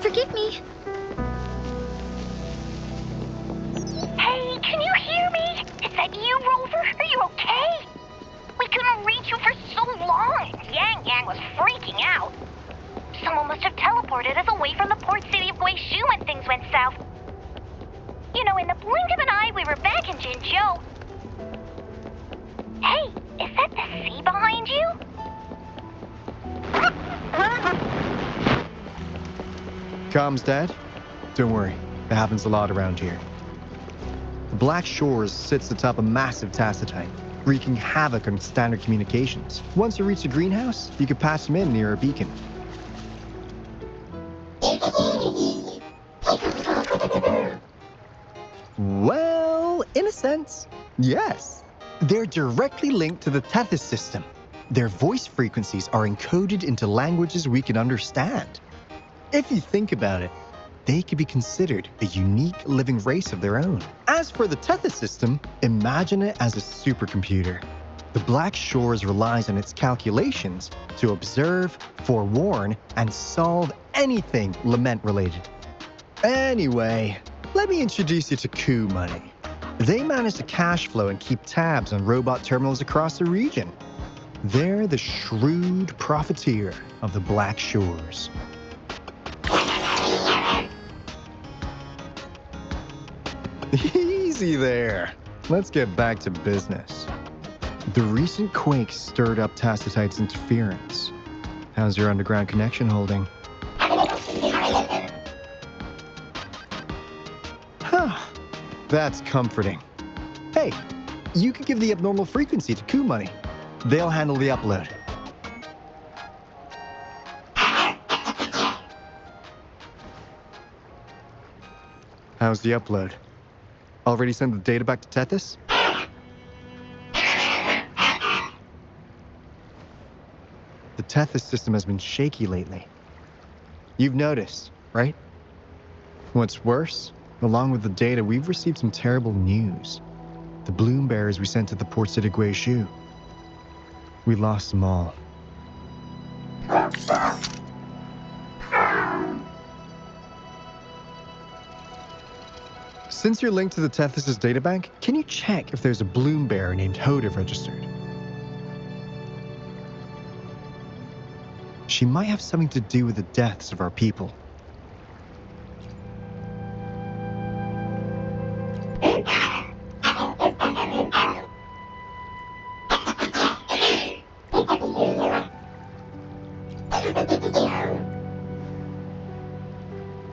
Forgive me. Hey, can you hear me? Is that you, Rover? Are you okay? We couldn't reach you for so long. Yang Yang was freaking out. Someone must have teleported us away from the port city of Guizhou when things went south. You know, in the blink of an eye, we were back in Jinzhou. Hey, is that the sea behind you? Comms dead? Don't worry, it happens a lot around here. The Black Shores sits atop a massive tacitite, wreaking havoc on standard communications. Once you reach the greenhouse, you can pass them in near a beacon. Well, in a sense, yes. They're directly linked to the Tethys system. Their voice frequencies are encoded into languages we can understand. If you think about it, they could be considered a unique living race of their own. As for the Tethys system, imagine it as a supercomputer. The Black Shores relies on its calculations to observe, forewarn, and solve anything lament-related. Anyway, let me introduce you to Coup Money. They manage to cash flow and keep tabs on robot terminals across the region. They're the shrewd profiteer of the Black Shores. Easy there. Let's get back to business. The recent quake stirred up Tacitite's interference. How's your underground connection holding? Huh. That's comforting. Hey, you could give the abnormal frequency to Coup Money. They'll handle the upload. How's the upload? Already sent the data back to Tethys? The Tethys system has been shaky lately. You've noticed, right? What's worse, along with the data, we've received some terrible news. The bloom bearers we sent to the port city Guizhou. We lost them all. Since you're linked to the Tethys' databank, can you check if there's a bloom bearer named Hoda registered? She might have something to do with the deaths of our people.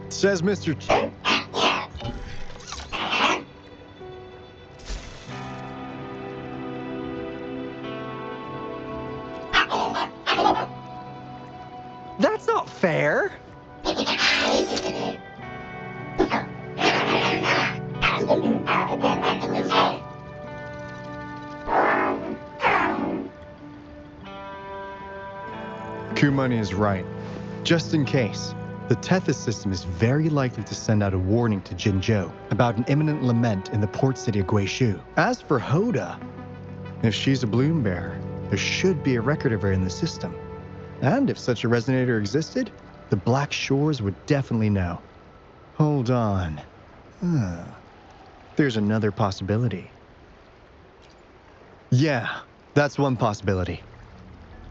Says Mr. That's not fair. Coup Money is right. Just in case, the Tethys system is very likely to send out a warning to Jinzhou about an imminent lament in the port city of Guizhou. As for Hoda, if she's a bloom bearer, there should be a record of her in the system. And if such a resonator existed, the Black Shores would definitely know. Hold on. There's another possibility. Yeah, that's one possibility.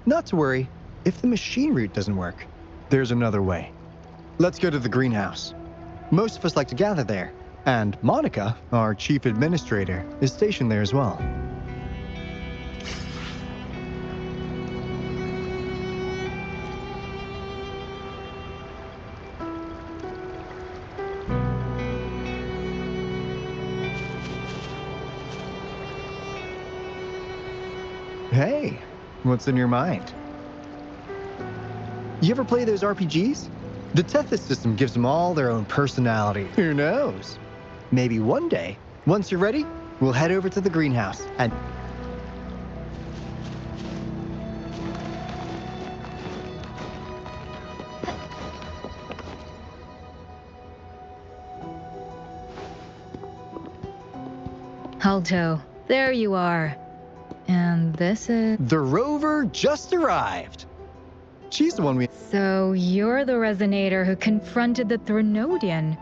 Not to worry, if the machine route doesn't work, there's another way. Let's go to the greenhouse. Most of us like to gather there, and Monica, our chief administrator, is stationed there as well. Hey, what's in your mind? You ever play those RPGs? The Tethys system gives them all their own personality. Who knows? Maybe one day, once you're ready, we'll head over to the greenhouse and... Alto, there you are. And this is... The rover just arrived. She's the one we... So you're the resonator who confronted the Threnodian.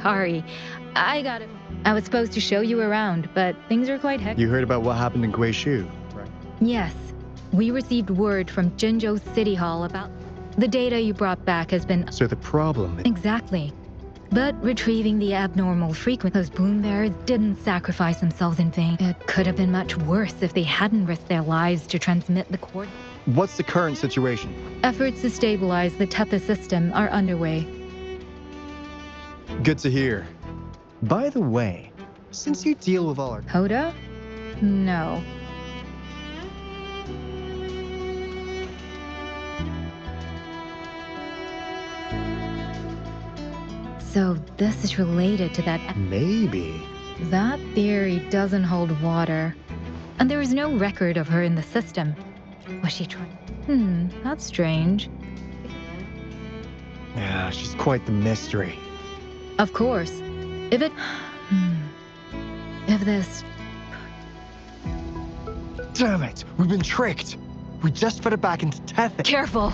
Sorry, I was supposed to show you around, but things are quite hectic. You heard about what happened in Guishu, right? Yes, we received word from Jinzhou City Hall about the data you brought back has been... So the problem is... Exactly. But retrieving the abnormal frequency, those bloom bearers didn't sacrifice themselves in vain. It could have been much worse if they hadn't risked their lives to transmit the cord. What's the current situation? Efforts to stabilize the Tethys system are underway. Good to hear. By the way, since you deal with all our... Hoda? No. So this is related to that... Maybe. That theory doesn't hold water. And there is no record of her in the system. Was she trying... that's strange. Yeah, she's quite the mystery. Of course. If it... If this... Damn it! We've been tricked! We just put it back into Tethys. Careful!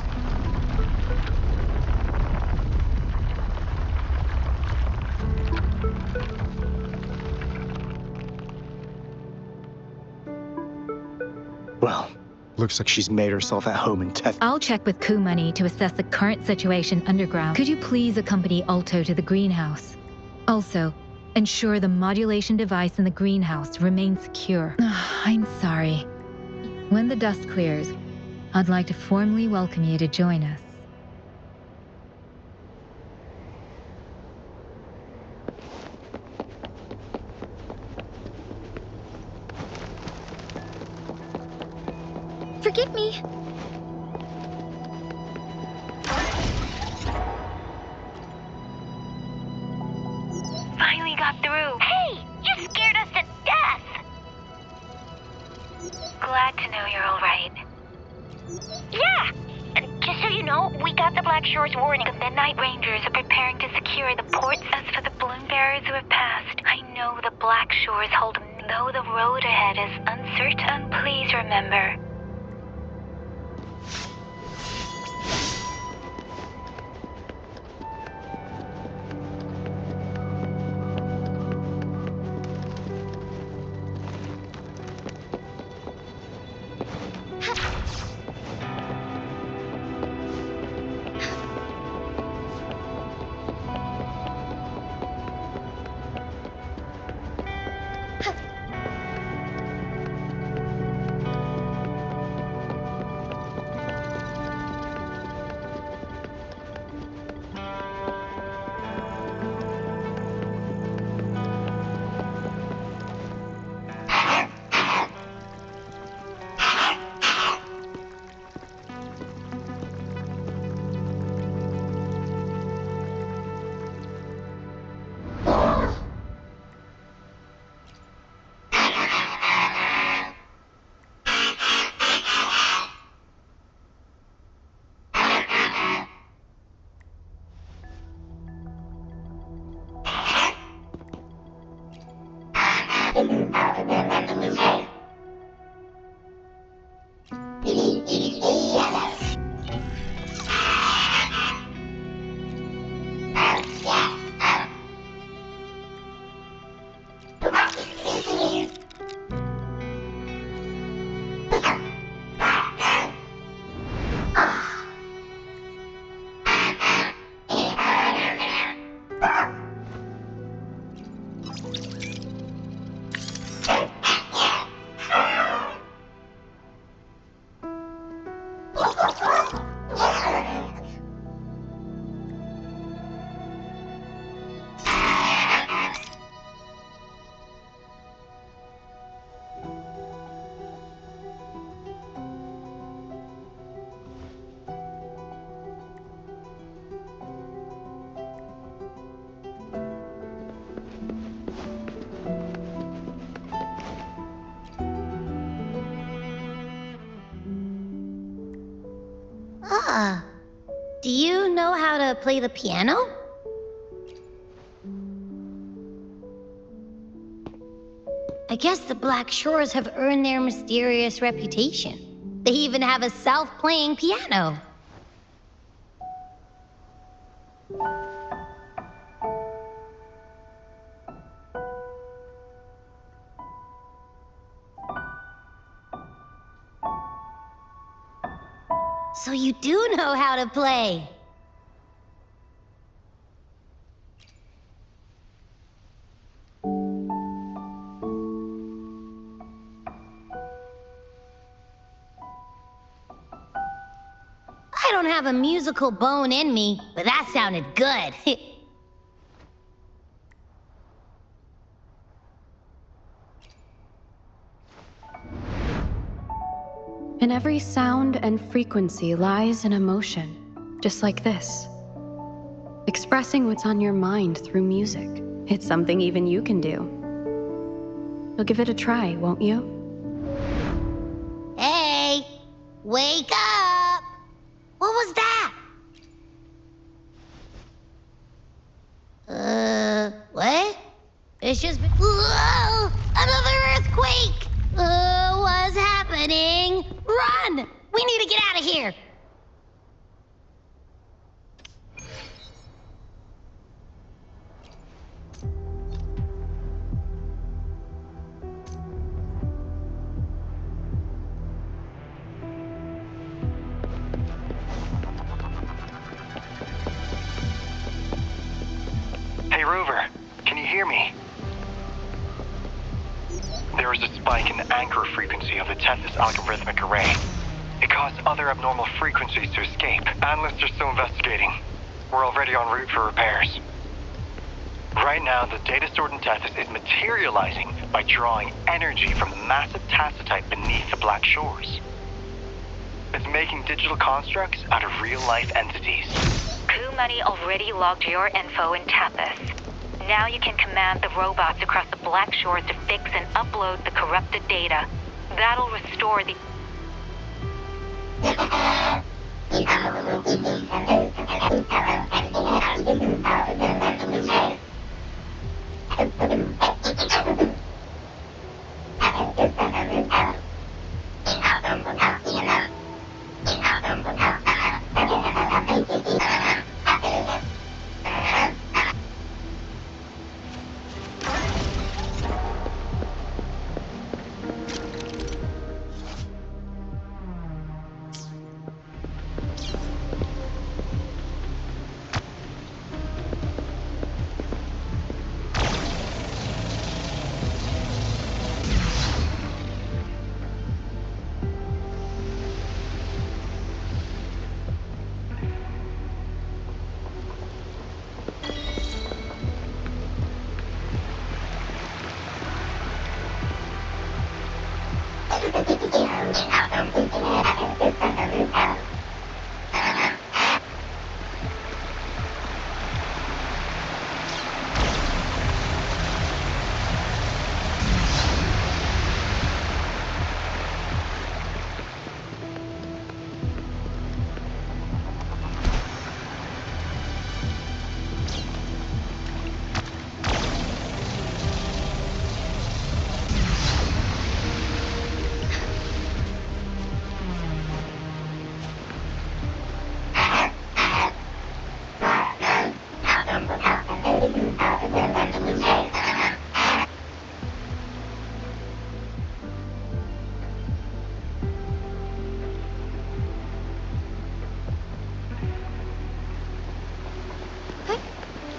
Well, looks like she's made herself at home in Tethys. I'll check with Kumani to assess the current situation underground. Could you please accompany Alto to the greenhouse? Also, ensure the modulation device in the greenhouse remains secure. I'm sorry. When the dust clears, I'd like to formally welcome you to join us. Forgive me. Finally got through. Hey, you scared us to death. Glad to know you're all right. Yeah. Just so you know, we got the Black Shore's warning. The Midnight Rangers are preparing to secure the ports. As for the balloon bearers who have passed, I know the Black Shores hold them. Though the road ahead is uncertain, please remember. Do you know how to play the piano? I guess the Black Shores have earned their mysterious reputation. They even have a self-playing piano. So you do know how to play. I don't have a musical bone in me, but that sounded good. In every sound and frequency lies an emotion, just like this. Expressing what's on your mind through music. It's something even you can do. You'll give it a try, won't you? Hey, wake up! What was that? What? It's just been... Whoa! Another earthquake! What's happening? Run! We need to get out of here! Hey, Rover, can you hear me? There is a spike in the anchor frequency of the Tethys algorithmic array. It caused other abnormal frequencies to escape. Analysts are still investigating. We're already en route for repairs. Right now, the data stored in Tethys is materializing by drawing energy from the massive tacitite beneath the Black Shores. It's making digital constructs out of real-life entities. Coup Money already logged your info in Tethys. Now you can command the robots across the Black Shores to fix and upload the corrupted data. That'll restore the...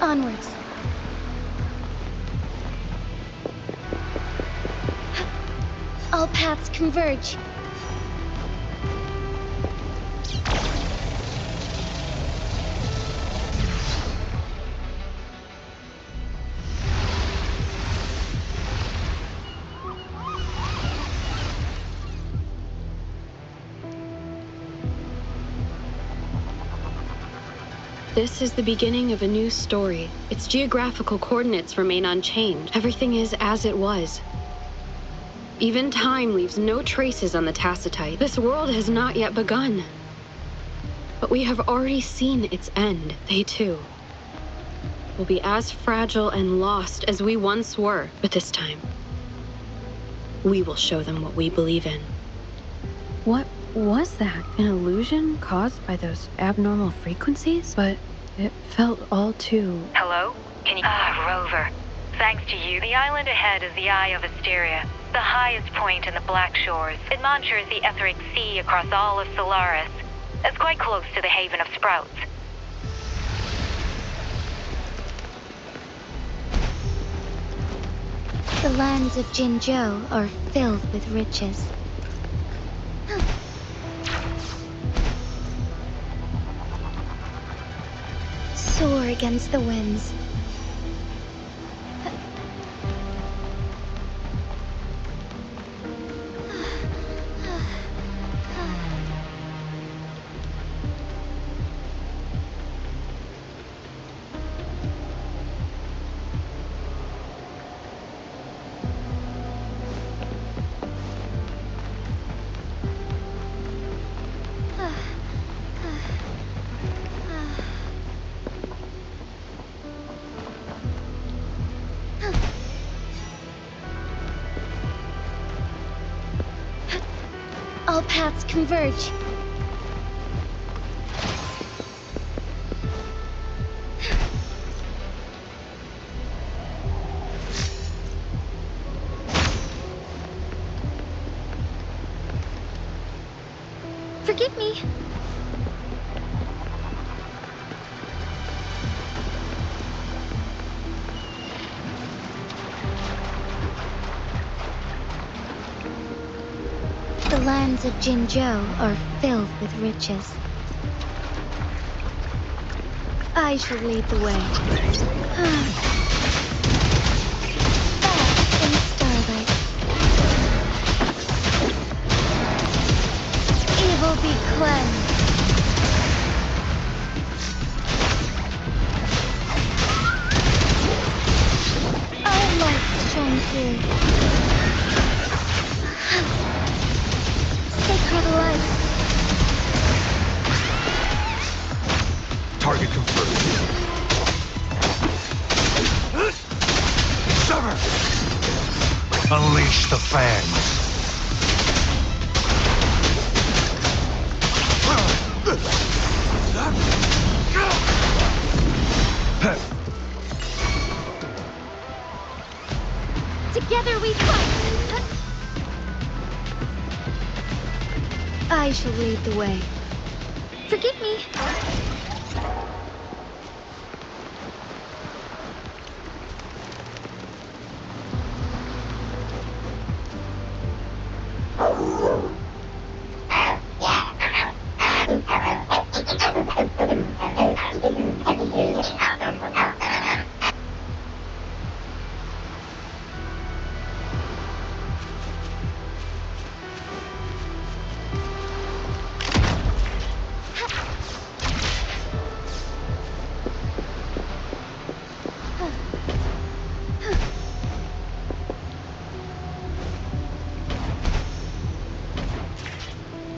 Onwards. All paths converge. This is the beginning of a new story. Its geographical coordinates remain unchanged. Everything is as it was. Even time leaves no traces on the tacitite. This world has not yet begun. But we have already seen its end. They too will be as fragile and lost as we once were. But this time, we will show them what we believe in. What was that? An illusion caused by those abnormal frequencies? But it felt all too... Hello? Can you... Rover. Thanks to you, the island ahead is the Eye of Asteria, the highest point in the Black Shores. It monitors the etheric sea across all of Solaris. It's quite close to the Haven of Sprouts. The lands of Jinzhou are filled with riches. Soar against the winds. All paths converge. Forgive me. The lands of Jinzhou are filled with riches. I shall lead the way. Back in starlight. Evil be cleansed. Our light shine through. Sacred light. Target confirmed. Sever! Unleash the fangs. Together we fight. I shall lead the way. Forgive me.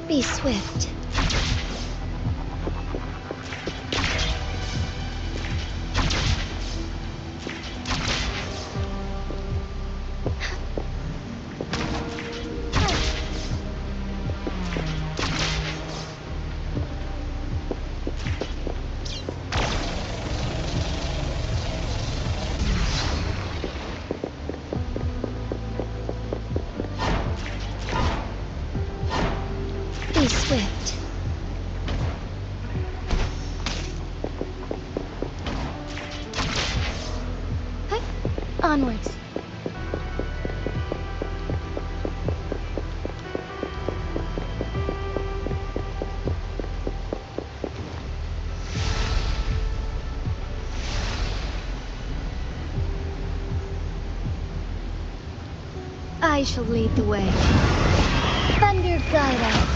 Be swift. Be swift. Hey, onwards. I shall lead the way. Thunder guide us.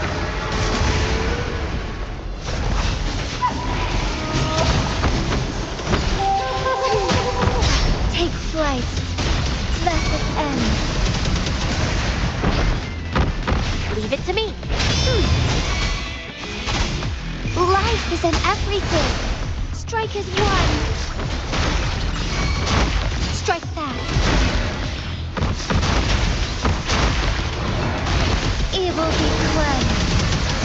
Take flight. Let it end. Leave it to me. Life is in everything. Strike as one. Strike fast. Evil be cleansed.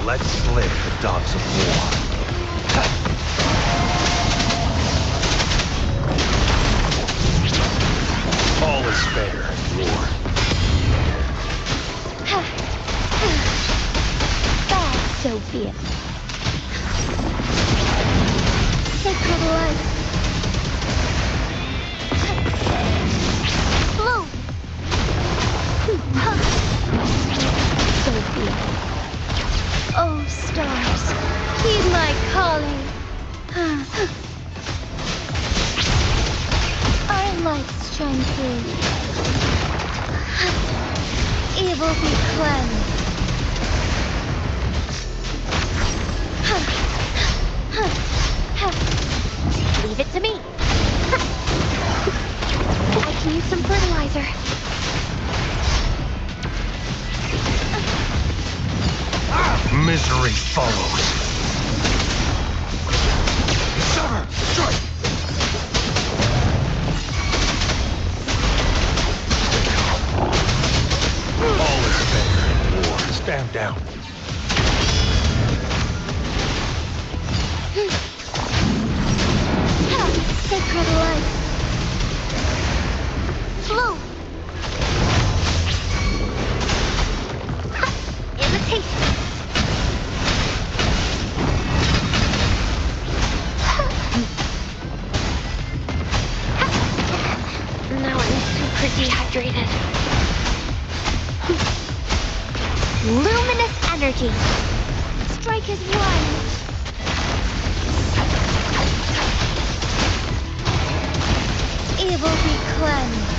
Target let slip the dogs of war. All is fair in war. Bad, so be it. Sacred light. Blue. So be it. Oh, stars, heed my calling. Our lights shine through. Evil be cleansed. Leave it to me. I can use some fertilizer. Misery follows. Sever! Strike! All is fair in war. Stand down. Sacred light. Blue. Imitation. Now I'm super dehydrated. Luminous energy. Strike as one. Evil be cleansed.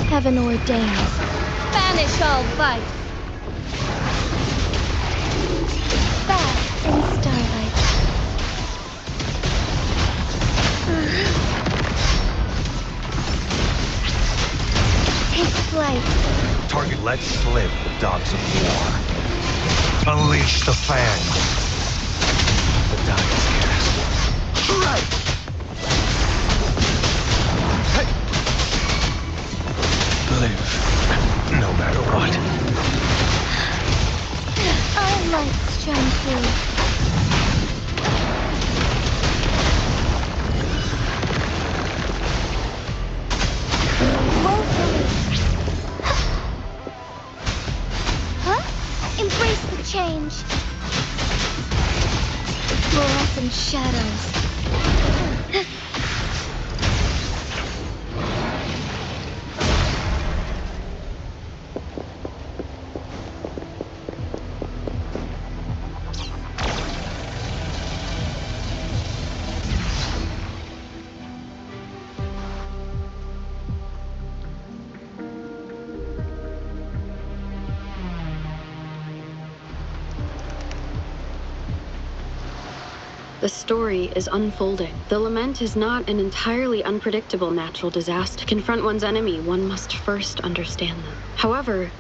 Heaven ordains. Banish all vice. Bath in starlight. Take flight. Target let slip the dogs of war. Unleash the fangs. The die is cast. Right! Hey! Live, no matter what. Our lights shine through. Woefully. Huh? Embrace the change. Fluorescent shadows. The story is unfolding. The lament is not an entirely unpredictable natural disaster. To confront one's enemy, one must first understand them. However,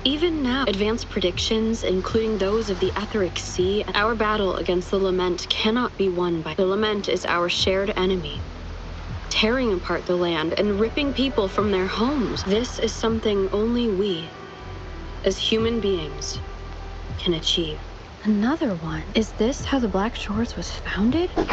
even now, advanced predictions, including those of the etheric sea, our battle against the lament cannot be won by. The lament is our shared enemy, tearing apart the land and ripping people from their homes. This is something only we, as human beings, can achieve. Another one. Is this how the Black Shores was founded? The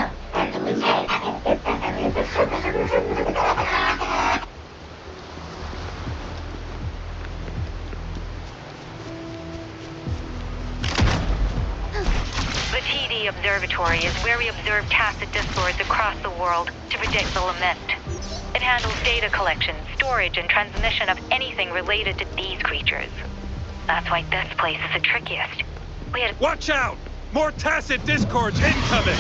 TD Observatory is where we observe tacit discords across the world to predict the lament. It handles data collection, storage, and transmission of anything related to these creatures. That's why this place is the trickiest. We had... Watch out! More tacit discords incoming!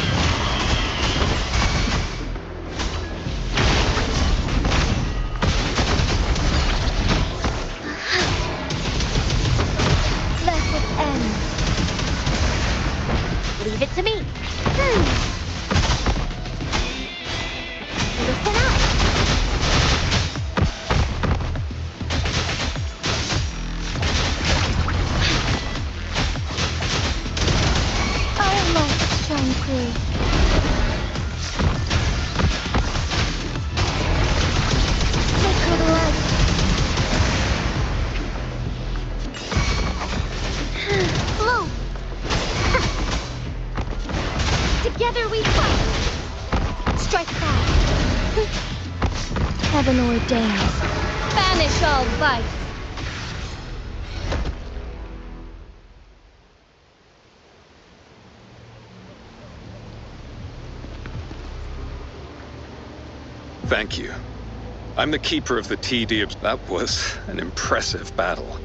Let it end. Leave it to me. Listen up. Our lights shine through. Heaven ordains. Banish all vice. Thank you. I'm the keeper of the TD. That was an impressive battle.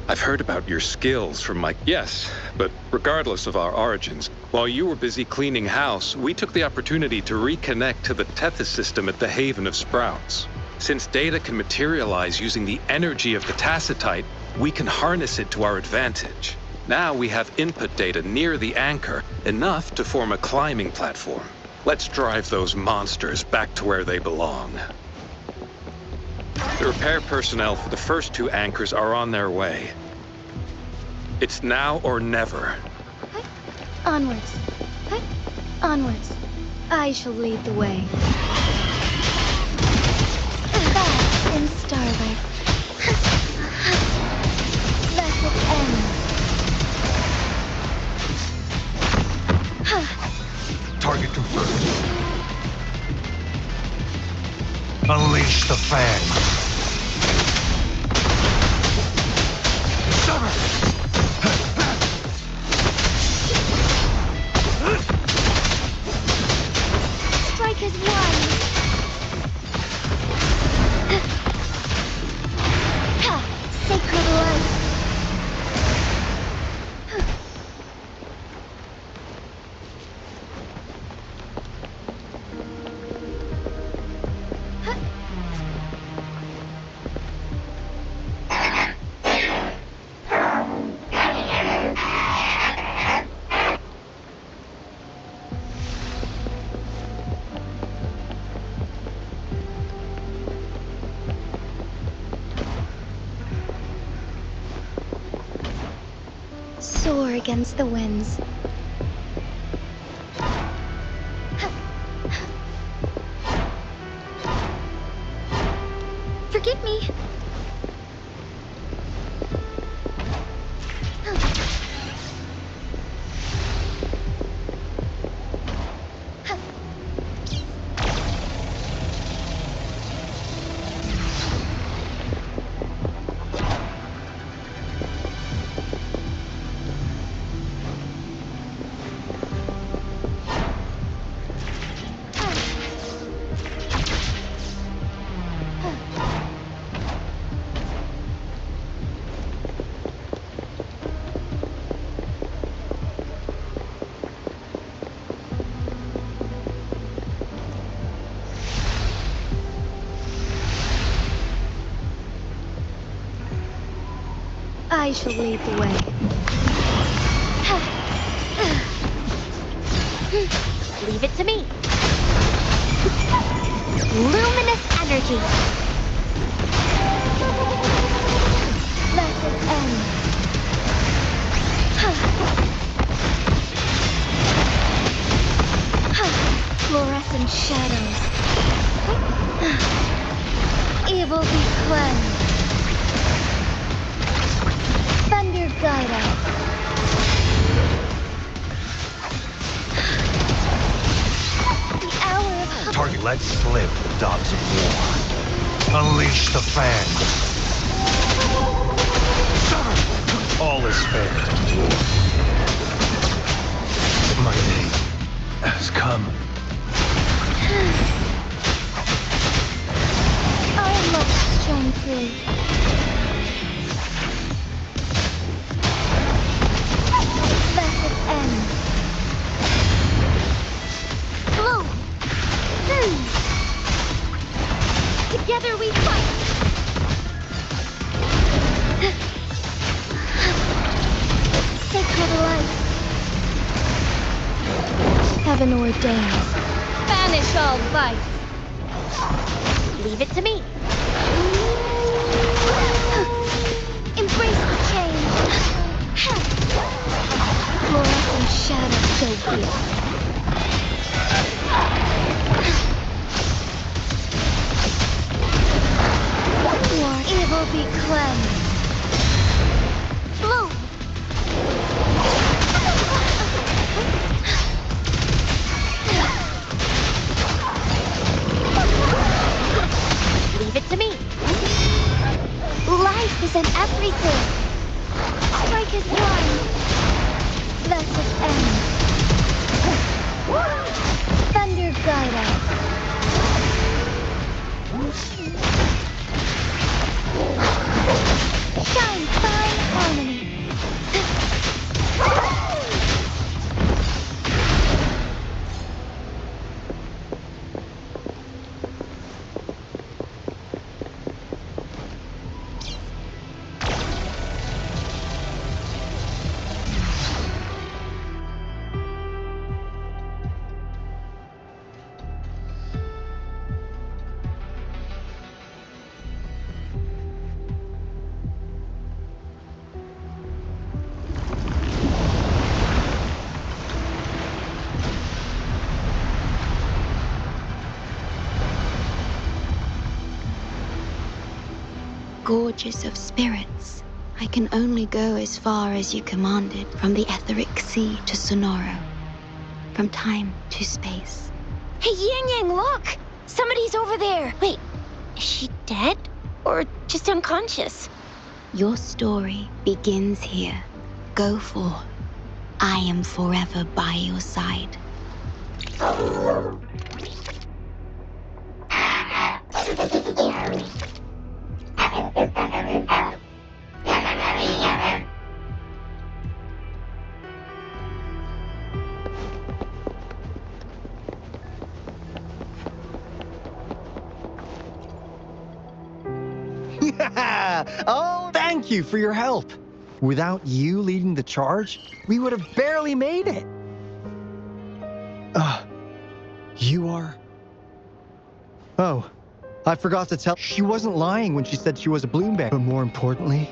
I've heard about your skills from my... Yes, but regardless of our origins, while you were busy cleaning house, we took the opportunity to reconnect to the Tethys system at the Haven of Sprouts. Since data can materialize using the energy of the tacitite, we can harness it to our advantage. Now we have input data near the anchor, enough to form a climbing platform. Let's drive those monsters back to where they belong. The repair personnel for the first 2 anchors are on their way. It's now or never. Onwards. Onwards. I shall lead the way. Back in starlight. Let it end. Target confirmed. Unleash the fan. Strike as one. Sacred light. Soar against the winds. Forgive me. I shall lead the way. Leave it to me. Luminous energy. Let it end. Fluorescent shadows. Evil be cleansed. Thunder guide us. The hour of... Target let slip the dogs of war. Unleash the fan. All is fair. My day has come. I must shine through. Let it end. Blue. Together we fight. Sacred light. Heaven ordains. Banish all vice. Leave it to me. Embrace the change. Fluorescent shadow so here. War evil be cleansed. Blue. represent everything. Strike as one. Let it end. Thunder guide us. Shine fine harmony. Gorgeous of spirits, I can only go as far as you commanded, from the etheric sea to Sonoro, from time to space. Hey, Yang Yang, look! Somebody's over there. Wait, is she dead? Or just unconscious? Your story begins here. Go forth. I am forever by your side. Oh, thank you for your help. Without you leading the charge, we would have barely made it. You are... Oh, I forgot to tell... She wasn't lying when she said she was a bloom bear. But more importantly,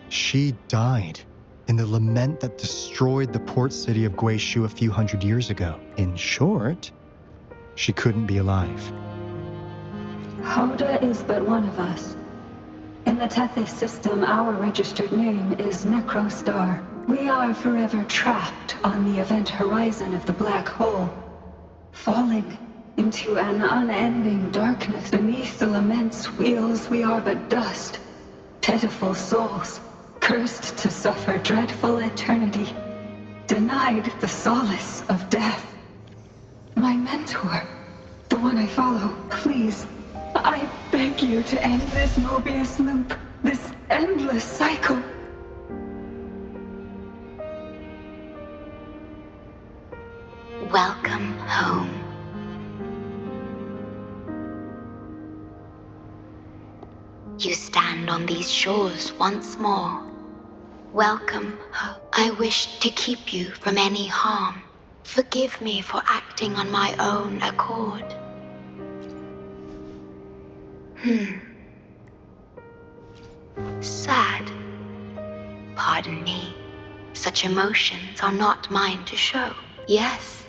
she died in the lament that destroyed the port city of Guishu a few hundred years ago. In short, she couldn't be alive. Hoda is but one of us. In the Tethys system, our registered name is Necrostar. We are forever trapped on the event horizon of the black hole, falling into an unending darkness. Beneath the lament's wheels, we are but dust, pitiful souls, cursed to suffer dreadful eternity, denied the solace of death. My mentor, the one I follow, please, I beg you to end this Mobius loop, this endless cycle. Welcome home. You stand on these shores once more. Welcome home. I wish to keep you from any harm. Forgive me for acting on my own accord. Sad. Pardon me. Such emotions are not mine to show. Yes,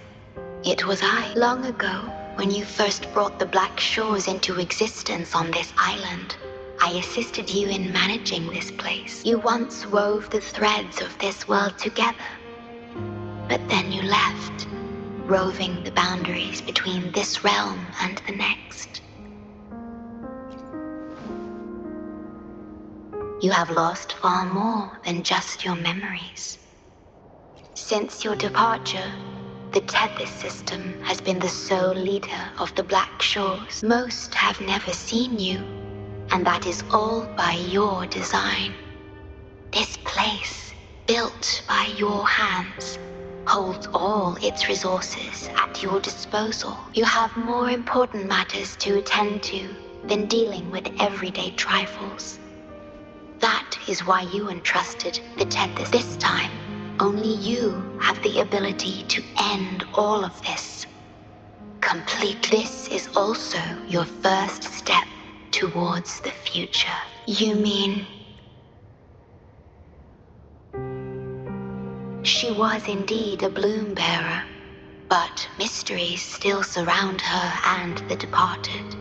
it was I, long ago, when you first brought the Black Shores into existence on this island. I assisted you in managing this place. You once wove the threads of this world together. But then you left, roving the boundaries between this realm and the next. You have lost far more than just your memories. Since your departure, the Tethys system has been the sole leader of the Black Shores. Most have never seen you, and that is all by your design. This place, built by your hands, holds all its resources at your disposal. You have more important matters to attend to than dealing with everyday trifles. That is why you entrusted the Tethys this time. Only you have the ability to end all of this. Complete. This is also your first step towards the future. You mean... She was indeed a bloom bearer, but mysteries still surround her and the departed.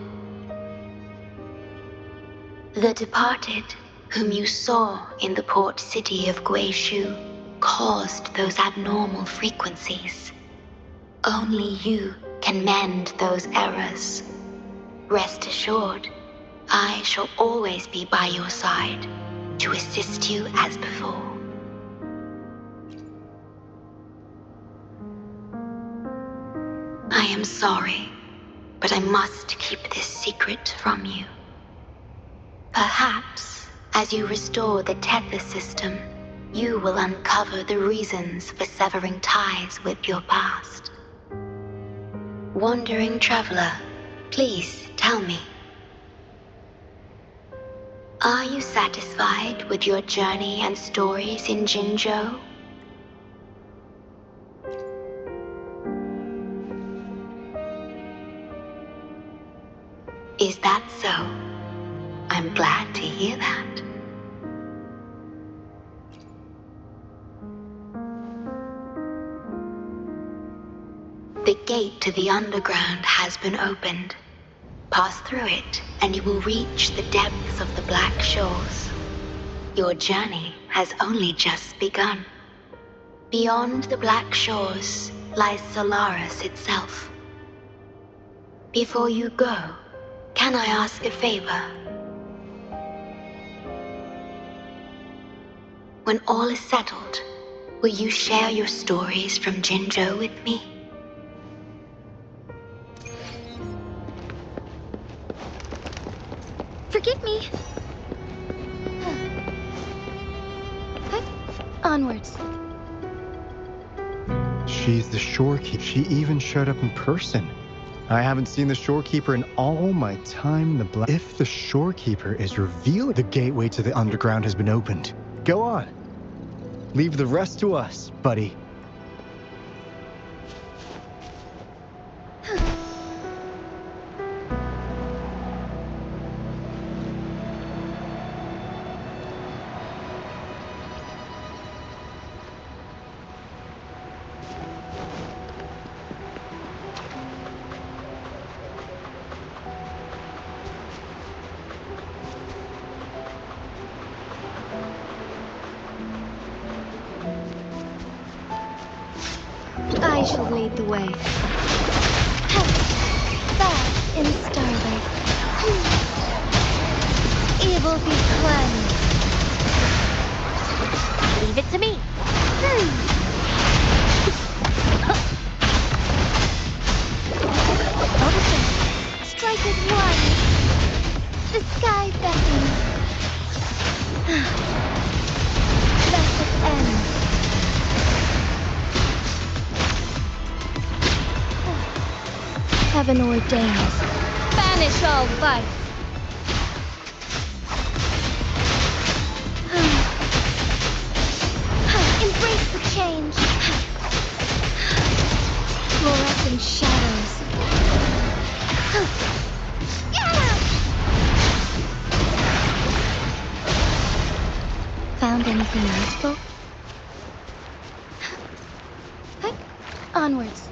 The departed, whom you saw in the port city of Guishu, caused those abnormal frequencies. Only you can mend those errors. Rest assured, I shall always be by your side to assist you as before. I am sorry, but I must keep this secret from you. Perhaps, as you restore the tether system, you will uncover the reasons for severing ties with your past. Wandering traveler, please tell me. Are you satisfied with your journey and stories in Jinzhou? Is that so? I'm glad to hear that. The gate to the underground has been opened. Pass through it, and you will reach the depths of the Black Shores. Your journey has only just begun. Beyond the Black Shores lies Solaris itself. Before you go, can I ask a favor? When all is settled, will you share your stories from Jinzhou with me? Forgive me. Onwards. She's the shorekeeper. She even showed up in person. I haven't seen the shorekeeper in all my time in the black. If the shorekeeper is revealed, the gateway to the underground has been opened. Go on. Leave the rest to us, buddy. I shall lead the way. Back in starlight. Evil be cleansed. Leave it to me. Ocean, strike as one. The sky beckons. Let it end. Heaven ordains. Banish all vice. Embrace the change. Fluorescent shadows. Found anything useful? Onwards.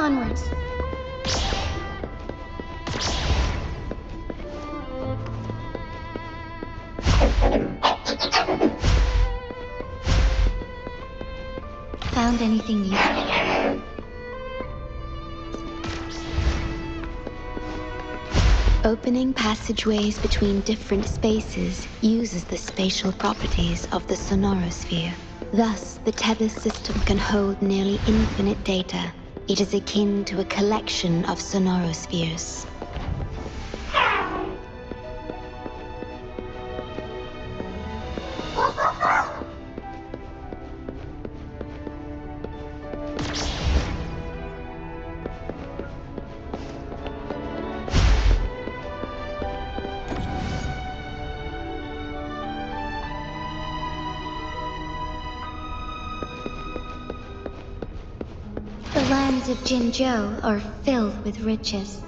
Onwards. Found anything useful? Opening passageways between different spaces uses the spatial properties of the sonorosphere. Thus, the tether system can hold nearly infinite data. It is akin to a collection of sonorospheres. The lands of Jinzhou are filled with riches.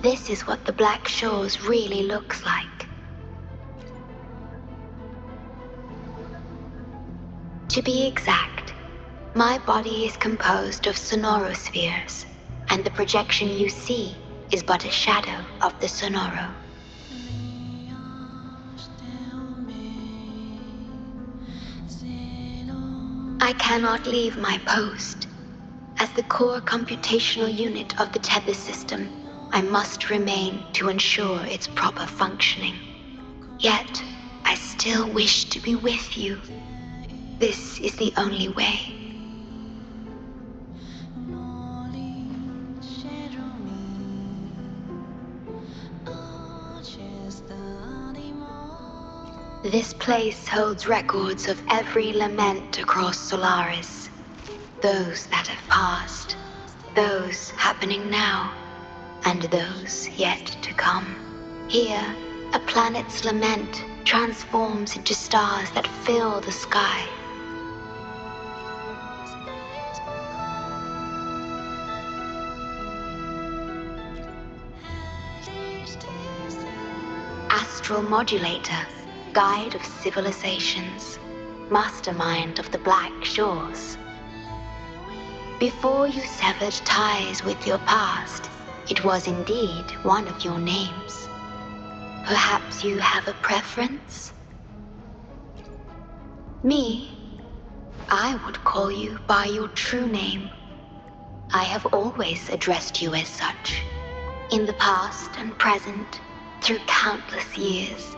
This is what the Black Shores really looks like. To be exact, my body is composed of sonorospheres, and the projection you see is but a shadow of the sonoro. I cannot leave my post. As the core computational unit of the tether system, I must remain to ensure its proper functioning. Yet, I still wish to be with you. This is the only way. This place holds records of every lament across Solaris. Those that have passed, those happening now, and those yet to come. Here, a planet's lament transforms into stars that fill the sky. Astral Modulator, guide of civilizations, mastermind of the Black Shores. Before you severed ties with your past, it was indeed one of your names. Perhaps you have a preference? Me? I would call you by your true name. I have always addressed you as such, in the past and present, through countless years.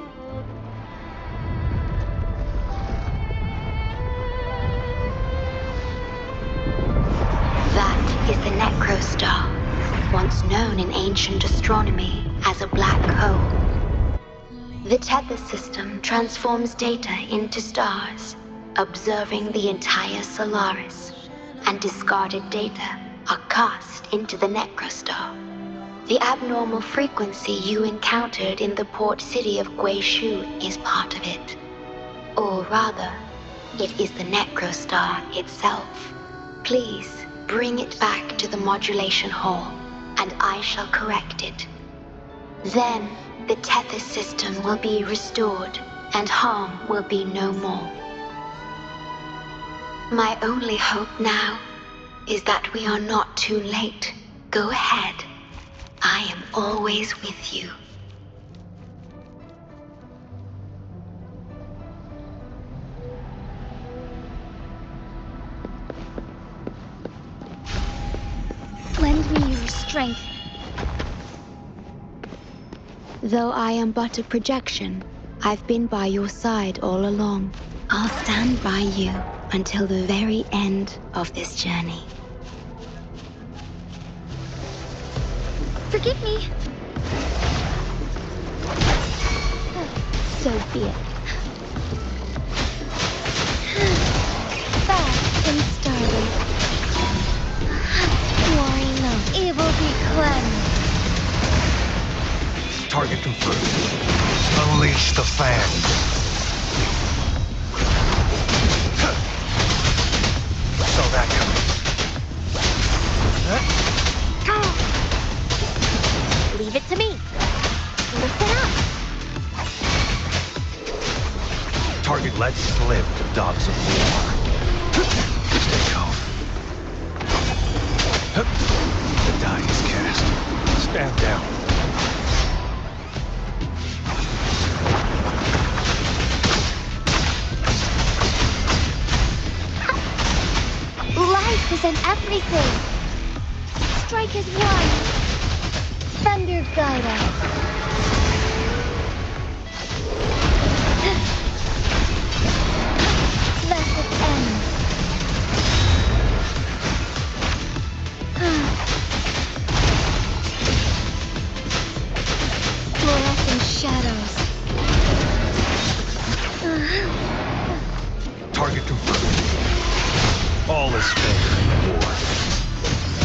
That is the Necrostar, once known in ancient astronomy as a black hole. The tether system transforms data into stars, observing the entire Solaris, and discarded data are cast into the Necrostar. The abnormal frequency you encountered in the port city of Guishu is part of it. Or rather, it is the Necrostar itself. Please, bring it back to the modulation hall, and I shall correct it. Then, the tether system will be restored, and harm will be no more. My only hope now is that we are not too late. Go ahead. I am always with you. Lend me your strength. Though I am but a projection, I've been by your side all along. I'll stand by you until the very end of this journey. Forgive me. So be it. Fast and starry. Glory no. Evil be cleansed. Target confirmed. Unleash the fan. Saw that coming. Leave it to me. Listen up. Target lets live the dogs of war. Stay calm. The die is cast. Stand down. Life is in everything. Strike as one. Thunder guide us. Blessed end. Fluorescent shadows. Target confirmed. All is fair in war.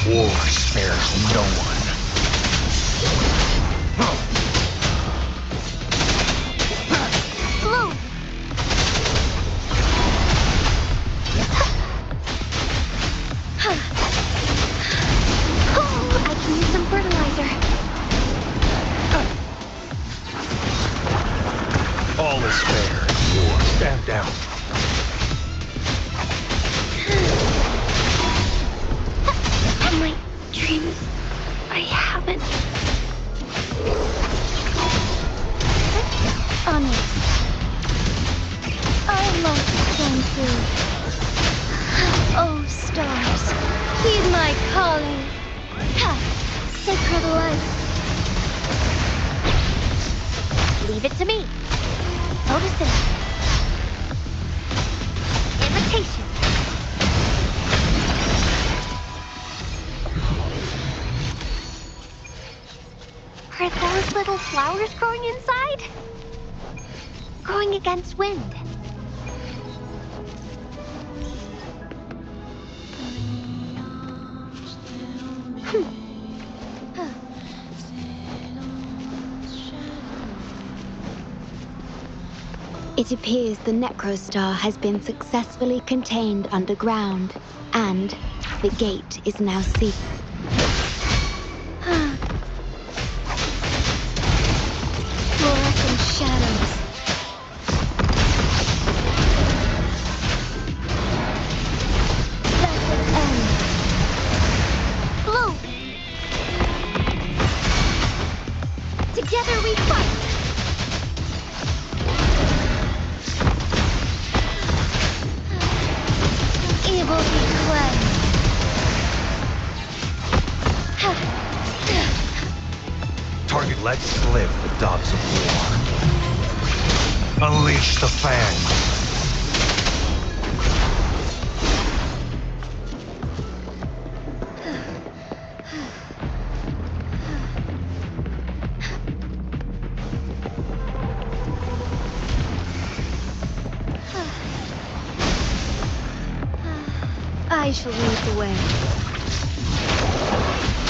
War spares no one. Blue. Oh, I can use some fertilizer. All is fair in war. Stand down. My dreams, I haven't. Onward. I must stand through. Oh, stars, heed my calling. Ha! Sacred light. Leave it to me. Notice it. Invitation. Are those little flowers growing inside? Growing against wind. It appears the Necrostar has been successfully contained underground, and the gate is now sealed. Fluorescent shadows. Blessed end. Blue. Together we fight. Evil be cleansed. Target lets live the dogs of war. Unleash the fan. I shall lead the way.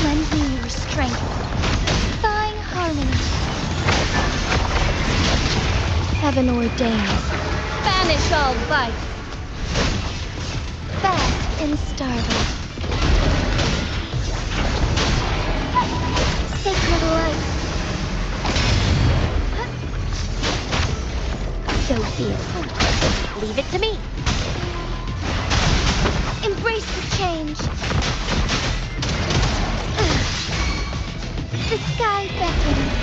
Lend me your strength. Thine harmony. Heaven ordains. Banish all vice. Fast and starving. Sacred light. So be it. Leave it to me. Embrace the change. The sky beckons.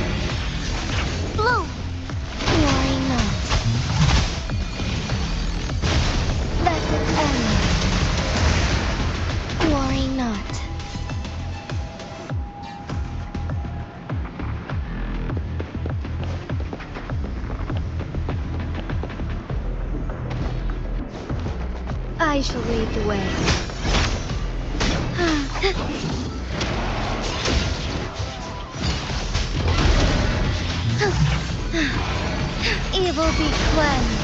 Blue. Worry not. Blessed end. Worry not. I I shall lead the way. Evil be cleansed.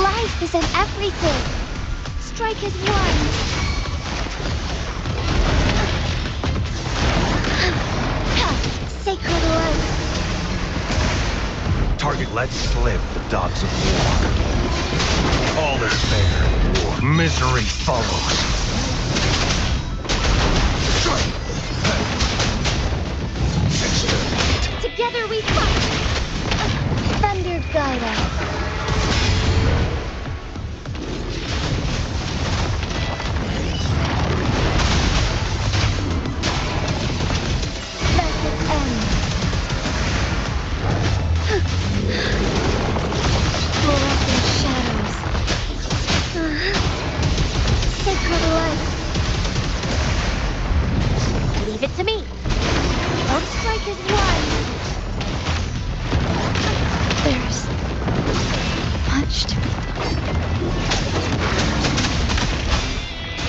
Life is in everything. Strike as one. Sacred light. Target let slip the dogs of war. All is fair. Misery follows. Together we fight. Thunder guide us. Leave it to me. Both strike as one. There's much to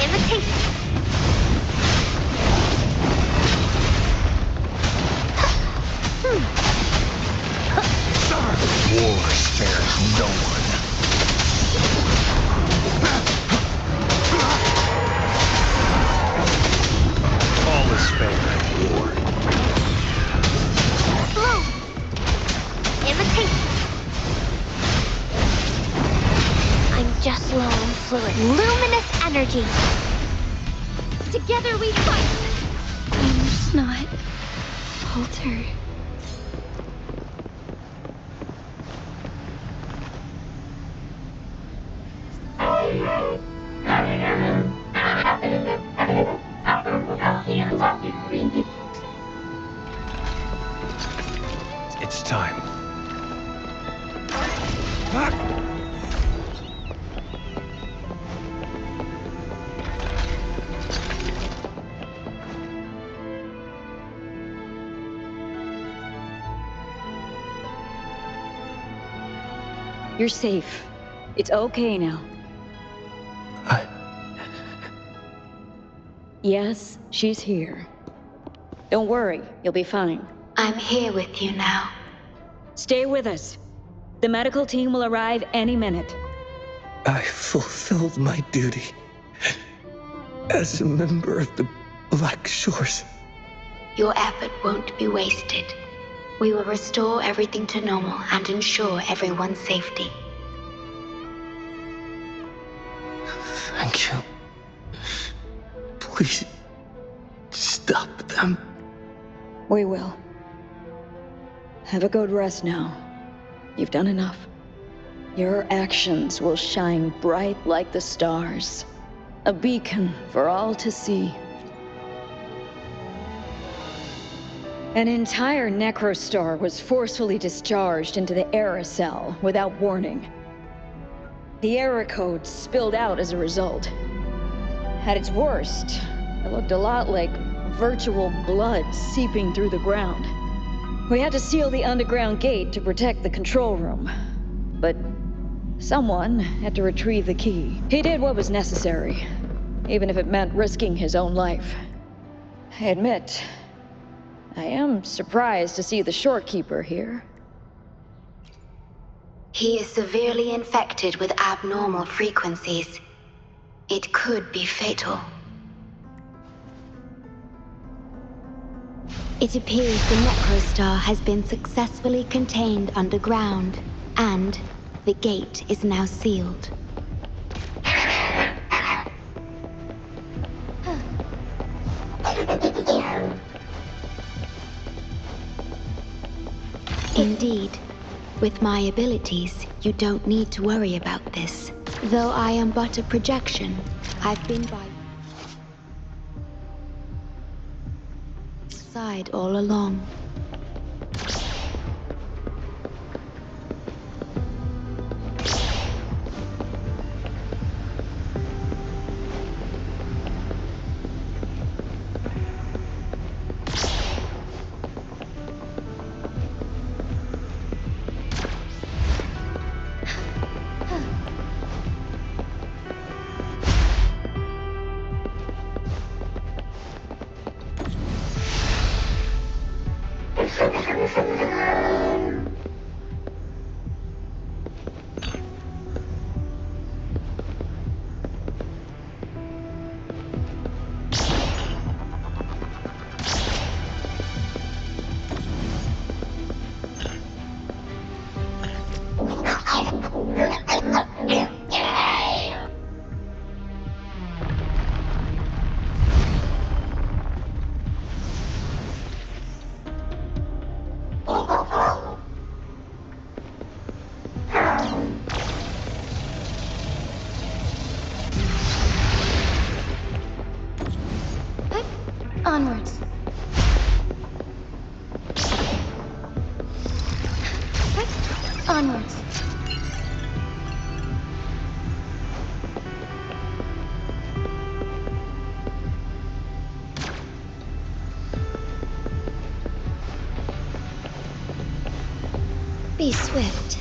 imitation. War spares no one. All is fair in war. Bloom. Imitation. I'm just low on fluid. Luminous energy. Together we fight. I'm just not altered. It's time. You're safe. It's okay now. Yes, she's here. Don't worry, you'll be fine. I'm here with you now. Stay with us. The medical team will arrive any minute. I fulfilled my duty as a member of the Black Shores. Your effort won't be wasted. We will restore everything to normal and ensure everyone's safety. Thank you. Please, stop them. We will. Have a good rest now. You've done enough. Your actions will shine bright like the stars. A beacon for all to see. An entire necrostar was forcefully discharged into the aerosol without warning. The error code spilled out as a result. At its worst, it looked a lot like virtual blood seeping through the ground. We had to seal the underground gate to protect the control room. But someone had to retrieve the key. He did what was necessary, even if it meant risking his own life. I admit, I am surprised to see the Shorekeeper here. He is severely infected with abnormal frequencies. It could be fatal. It appears the necrostar has been successfully contained underground, and the gate is now sealed. Indeed. With my abilities, you don't need to worry about this. Though I am but a projection, I've been by side all along. Onwards. Onwards. Be swift.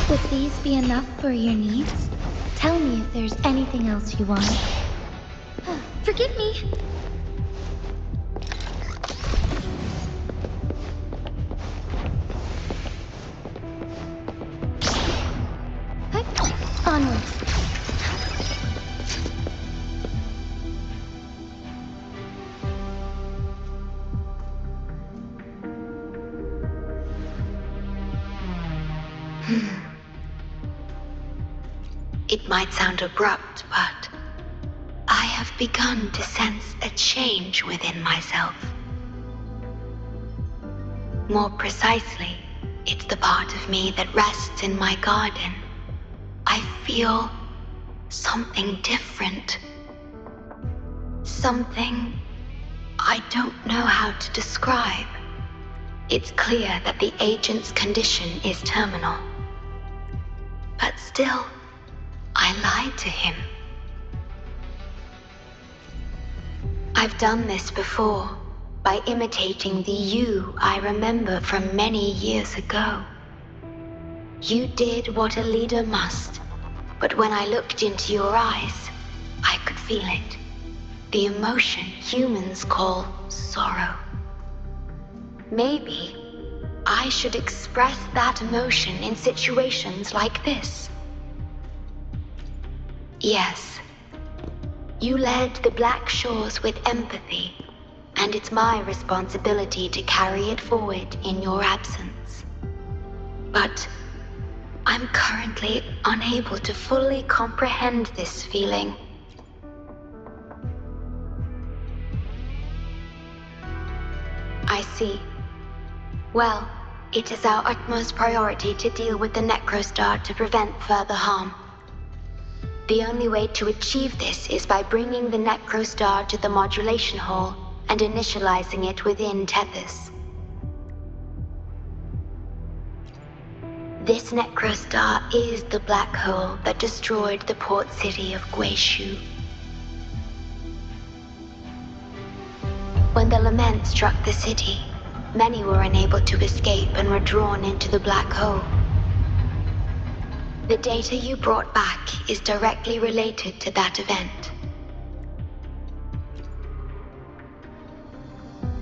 Would these be enough for your needs? Tell me if there's anything else you want. Forgive me. Onwards. It might sound abrupt, but I have begun to sense a change within myself. More precisely, it's the part of me that rests in my garden. I feel something different. Something I don't know how to describe. It's clear that the agent's condition is terminal. But still, I lied to him. I've done this before, by imitating the you I remember from many years ago. You did what a leader must, but when I looked into your eyes, I could feel it. The emotion humans call sorrow. Maybe I should express that emotion in situations like this. Yes, you led the Black Shores with empathy, and it's my responsibility to carry it forward in your absence. But I'm currently unable to fully comprehend this feeling. I see. Well, it is our utmost priority to deal with the Necrostar to prevent further harm. The only way to achieve this is by bringing the Necrostar to the modulation hall and initializing it within Tethys. This Necrostar is the black hole that destroyed the port city of Guishu. When the lament struck the city, many were unable to escape and were drawn into the black hole. The data you brought back is directly related to that event.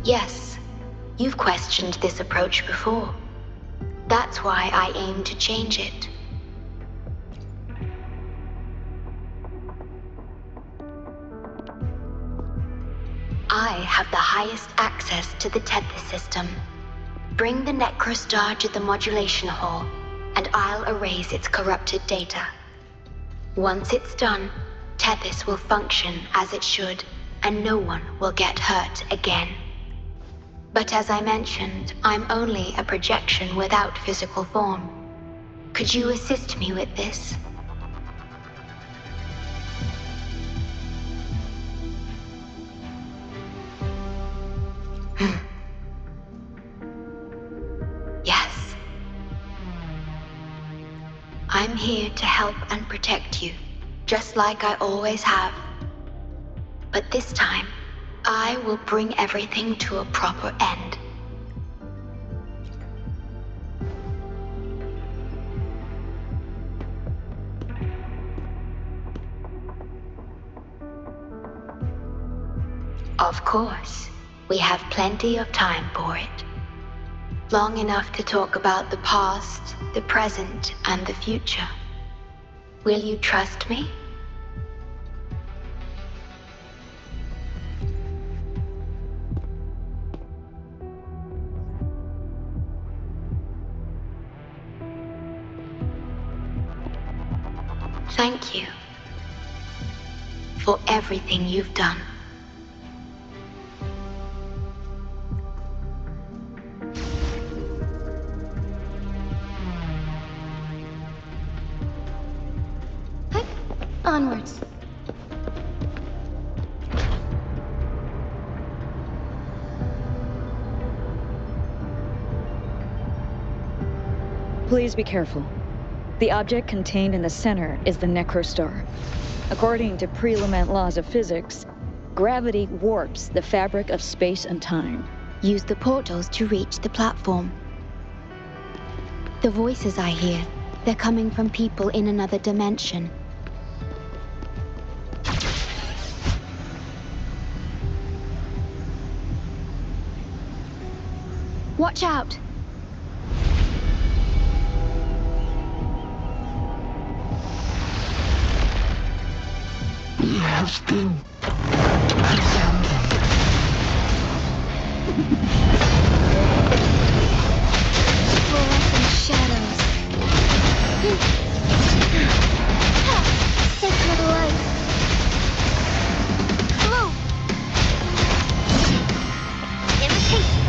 Yes, you've questioned this approach before. That's why I aim to change it. I have the highest access to the Tethys system. Bring the Necrostar to the modulation hall, and I'll erase its corrupted data. Once it's done, Tethys will function as it should, and no one will get hurt again. But as I mentioned, I'm only a projection without physical form. Could you assist me with this? Yes. I'm here to help and protect you, just like I always have. But this time, I will bring everything to a proper end. Of course, we have plenty of time for it. Long enough to talk about the past, the present, and the future. Will you trust me? Thank you for everything you've done. Onwards. Please be careful. The object contained in the center is the Necrostar. According to pre-lament laws of physics, gravity warps the fabric of space and time. Use the portals to reach the platform. The voices I hear, they're coming from people in another dimension. Watch out! We have been abandoned. Fluorescent shadows. Sacred light. Blue. Imitation.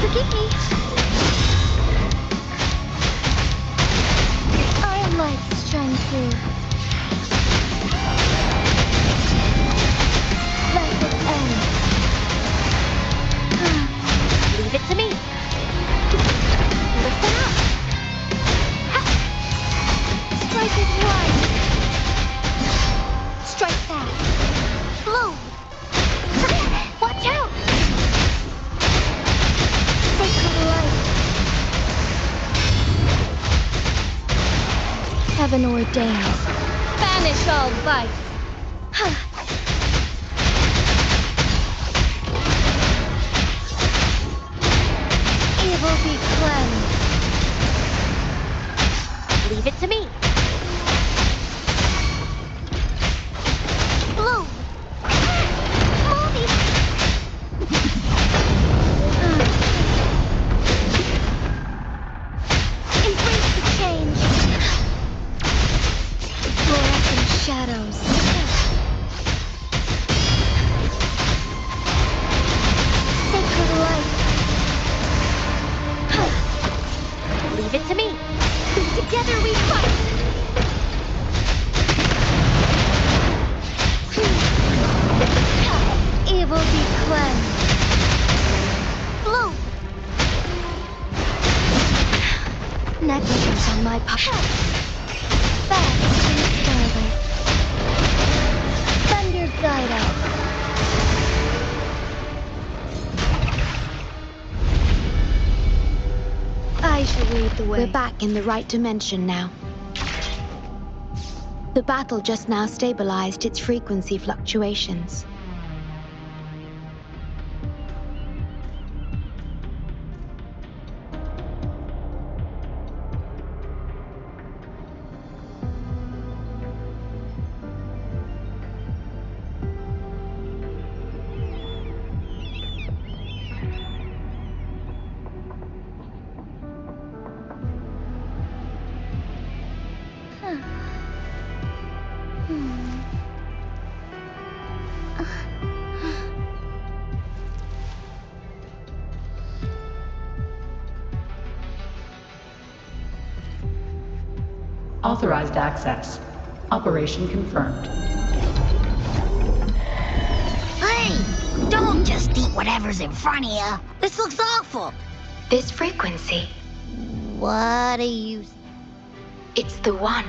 Forgive me. Iron lights shine through. Light at end. Leave it to me. Listen up. Ha! Strike it wide. Strike fast. Blue. Watch out. Sacred light. Heaven ordains. Banish all vice. Evil be cleansed. Leave it to me. Blue. Movie. Embrace the change. Fluorescent shadows. Sacred light. Leave it to me. Together we fight. Evil be cleansed. Blue. Negligence on my part. Fast and starlight. Thunder guide us. I shall lead the way. We're back in the right dimension now. The battle just now stabilized its frequency fluctuations. Authorized access. Operation confirmed. Hey! Don't just eat whatever's in front of you. This looks awful. This frequency, What are you... it's the one.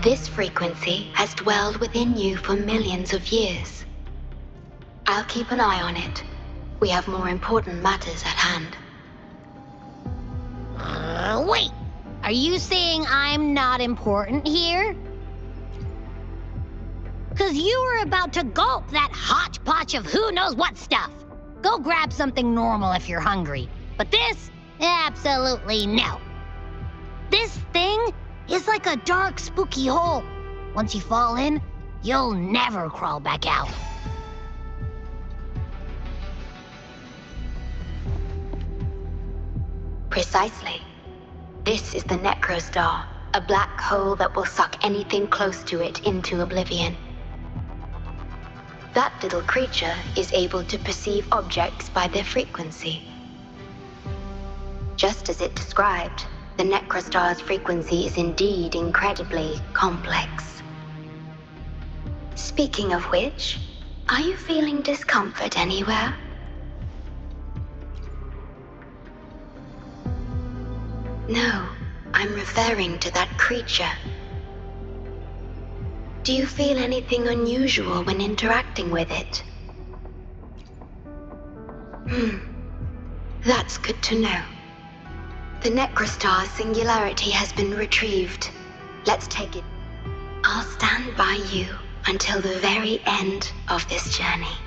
This frequency has dwelled within you for millions of years. I'll keep an eye on it. We have more important matters at hand. Wait! Are you saying I'm not important here? 'Cause you were about to gulp that hodgepodge of who knows what stuff. Go grab something normal if you're hungry. But this? Absolutely no. This thing is like a dark, spooky hole. Once you fall in, you'll never crawl back out. Precisely. This is the Necrostar, a black hole that will suck anything close to it into oblivion. That little creature is able to perceive objects by their frequency. Just as it described, the Necrostar's frequency is indeed incredibly complex. Speaking of which, are you feeling discomfort anywhere? No, I'm referring to that creature. Do you feel anything unusual when interacting with it? That's good to know. The Necrostar's singularity has been retrieved. Let's take it. I'll stand by you until the very end of this journey.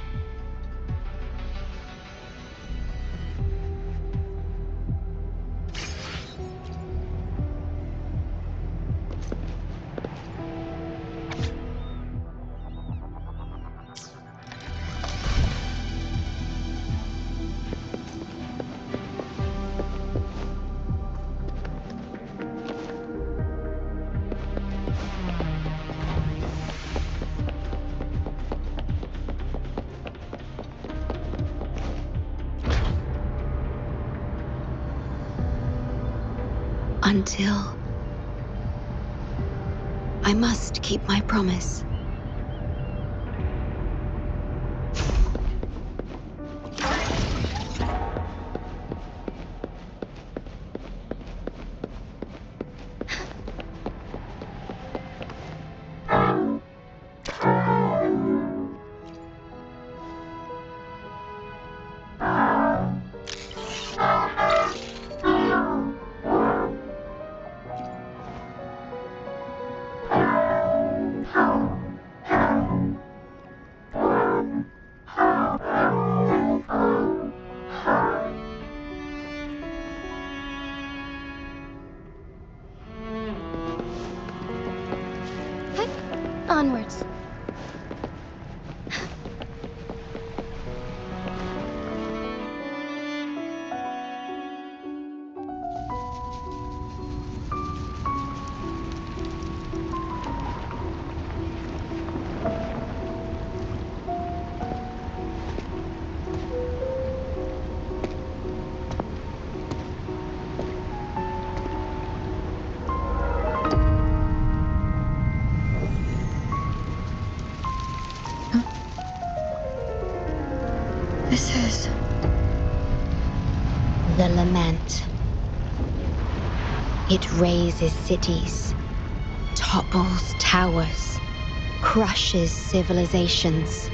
Until I must keep my promise. Onwards. This is the lament. It razes cities, topples towers, crushes civilizations.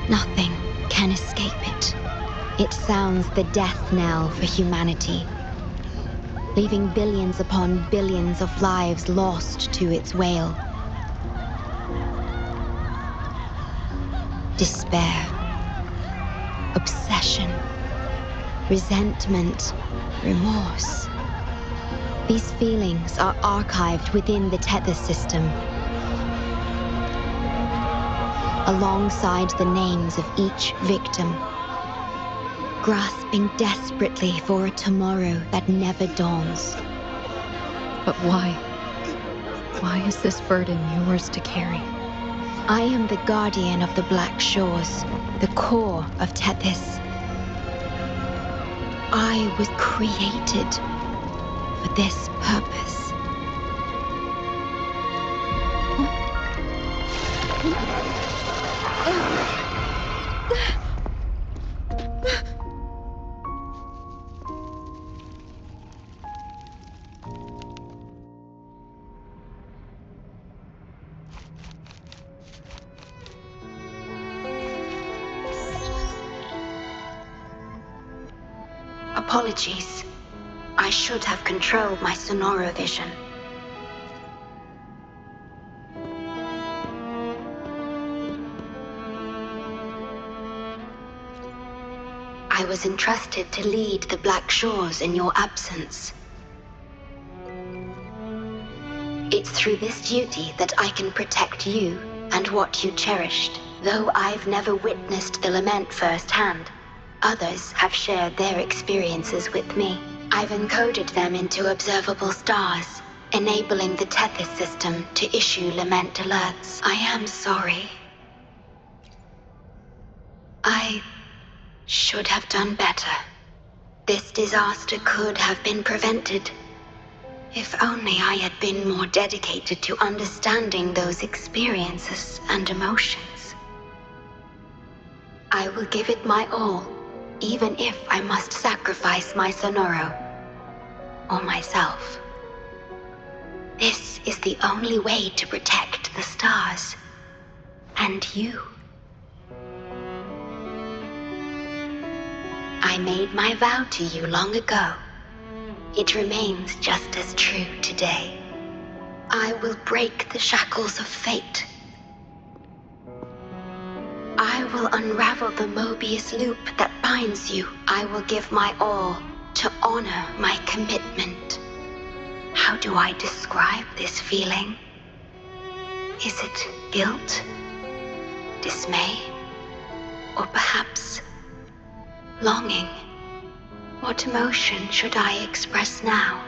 Nothing can escape it. It sounds the death knell for humanity, leaving billions upon billions of lives lost to its wail. Despair, obsession, resentment, remorse. These feelings are archived within the tether system, alongside the names of each victim, grasping desperately for a tomorrow that never dawns. But why? Why is this burden yours to carry? I am the guardian of the Black Shores, the core of Tethys. I was created for this purpose. Apologies. I should have controlled my sonorovision. I was entrusted to lead the Black Shores in your absence. It's through this duty that I can protect you and what you cherished. Though I've never witnessed the lament firsthand, others have shared their experiences with me. I've encoded them into observable stars, enabling the Tethys system to issue lament alerts. I am sorry. I should have done better. This disaster could have been prevented. If only I had been more dedicated to understanding those experiences and emotions. I will give it my all, even if I must sacrifice my Sonoro or myself. This is the only way to protect the stars and you. I made my vow to you long ago. It remains just as true today. I will break the shackles of fate. I will unravel the Mobius loop that binds you. I will give my all to honor my commitment. How do I describe this feeling? Is it guilt, dismay, or perhaps longing? What emotion should I express now?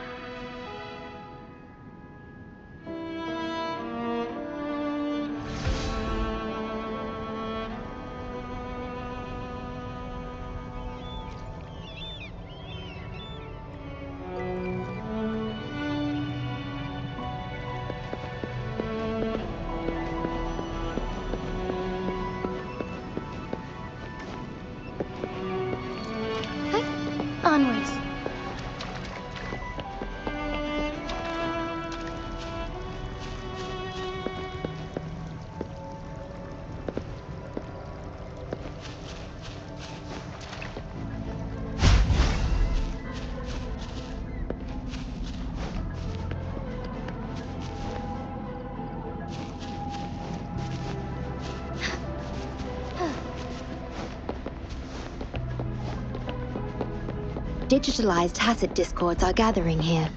Onwards. Digitalized Hasid discords are gathering here.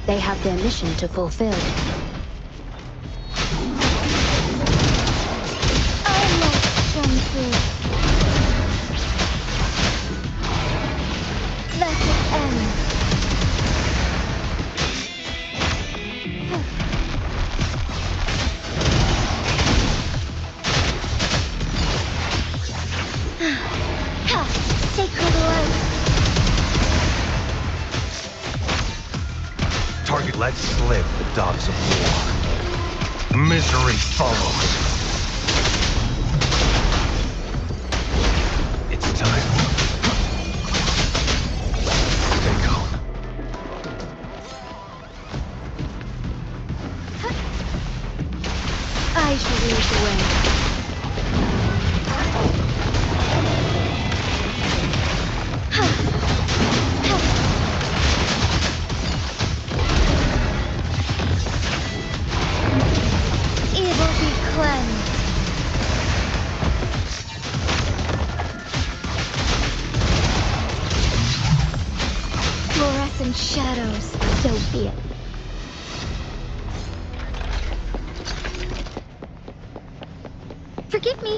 They have their mission to fulfill. I must come through. Let it end. Sacred light. Target let slip the dogs of war. Misery follows. It's time. Stay calm. I shall lead the way. Evil be cleansed. Fluorescent shadows, so be it. Forgive me.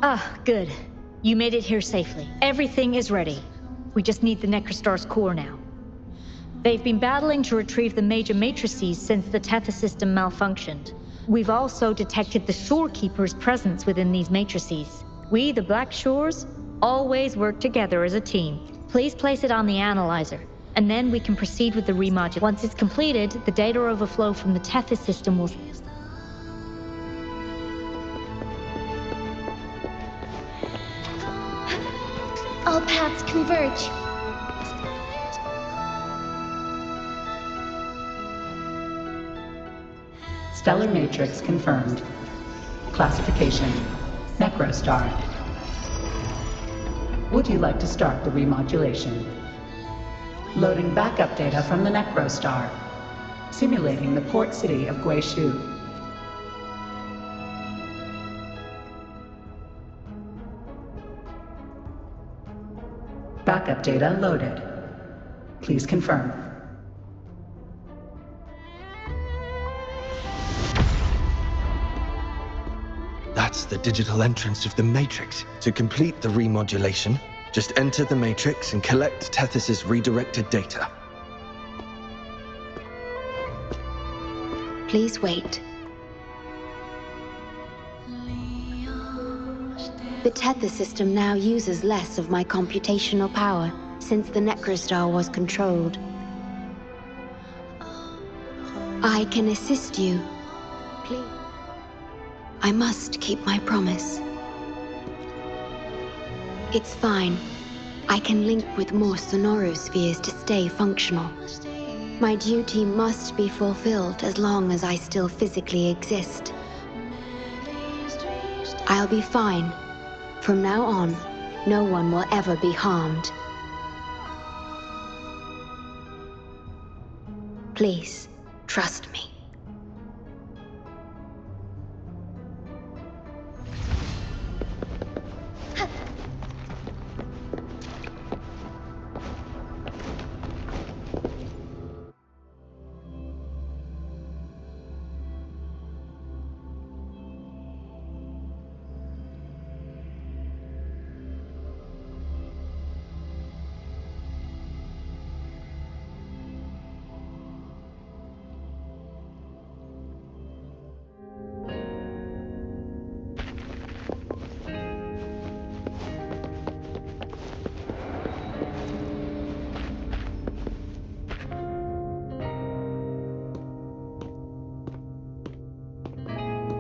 Ah, good. You made it here safely. Everything is ready. We just need the Necrostar's core now. They've been battling to retrieve the major matrices since the Tethys system malfunctioned. We've also detected the Shorekeeper's presence within these matrices. We, the Black Shores, always work together as a team. Please place it on the analyzer, and then we can proceed with the remodulation. Once it's completed, the data overflow from the Tethys system will... All paths converge. Stellar matrix confirmed. Classification: Necrostar. Would you like to start the remodulation? Loading backup data from the Necrostar. Simulating the port city of Guishu. Backup data loaded. Please confirm. That's the digital entrance of the Matrix. To complete the remodulation, just enter the Matrix and collect Tethys' redirected data. Please wait. The Tethys system now uses less of my computational power since the Necrostar was controlled. I can assist you. Please. I must keep my promise. It's fine. I can link with more sonorospheres to stay functional. My duty must be fulfilled as long as I still physically exist. I'll be fine. From now on, no one will ever be harmed. Please, trust me.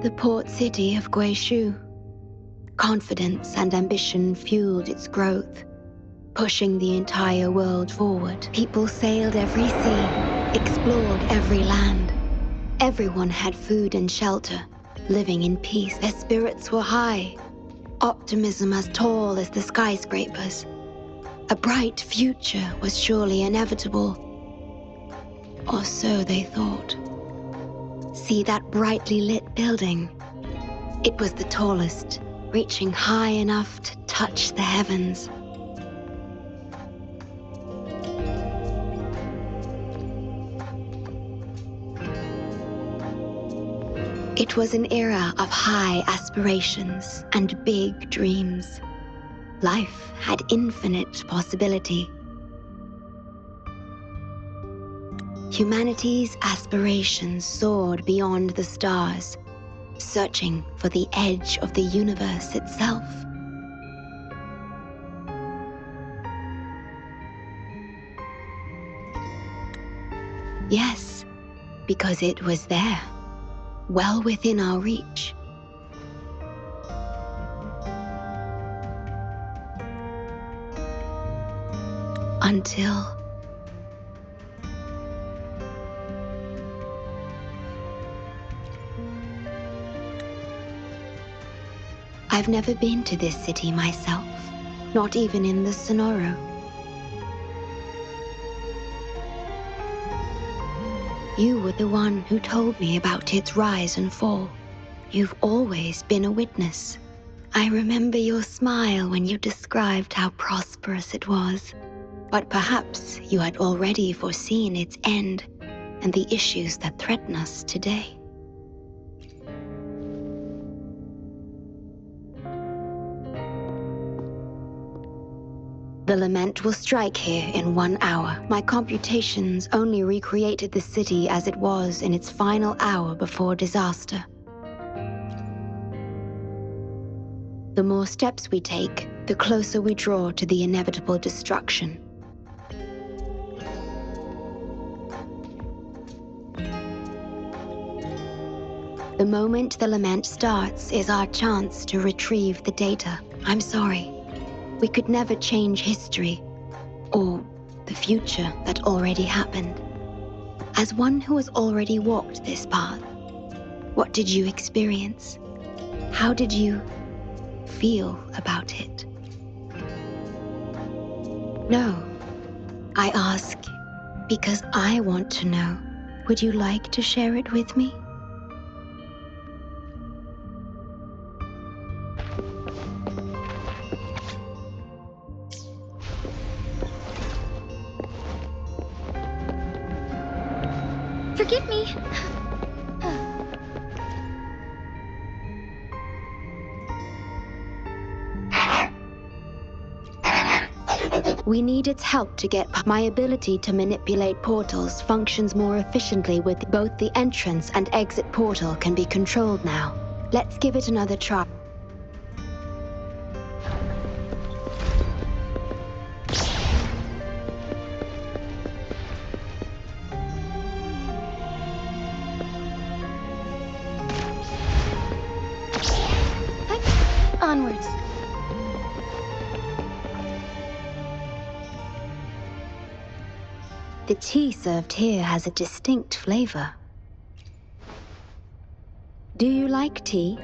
The port city of Guishu. Confidence and ambition fueled its growth, pushing the entire world forward. People sailed every sea, explored every land. Everyone had food and shelter, living in peace. Their spirits were high, optimism as tall as the skyscrapers. A bright future was surely inevitable. Or so they thought. See that brightly lit building? It was the tallest, reaching high enough to touch the heavens. It was an era of high aspirations and big dreams. Life had infinite possibility. Humanity's aspirations soared beyond the stars, searching for the edge of the universe itself. Yes, because it was there, well within our reach. Until... I've never been to this city myself, not even in the Sonoro. You were the one who told me about its rise and fall. You've always been a witness. I remember your smile when you described how prosperous it was. But perhaps you had already foreseen its end and the issues that threaten us today. The lament will strike here in 1 hour. My computations only recreated the city as it was in its final hour before disaster. The more steps we take, the closer we draw to the inevitable destruction. The moment the lament starts is our chance to retrieve the data. I'm sorry. We could never change history, or the future that already happened. As one who has already walked this path, what did you experience? How did you feel about it? No, I ask because I want to know. Would you like to share it with me? Forgive me. We need its help to get my ability to manipulate portals functions more efficiently with both the entrance and exit portal can be controlled now. Let's give it another try. Onwards. The tea served here has a distinct flavor. Do you like tea?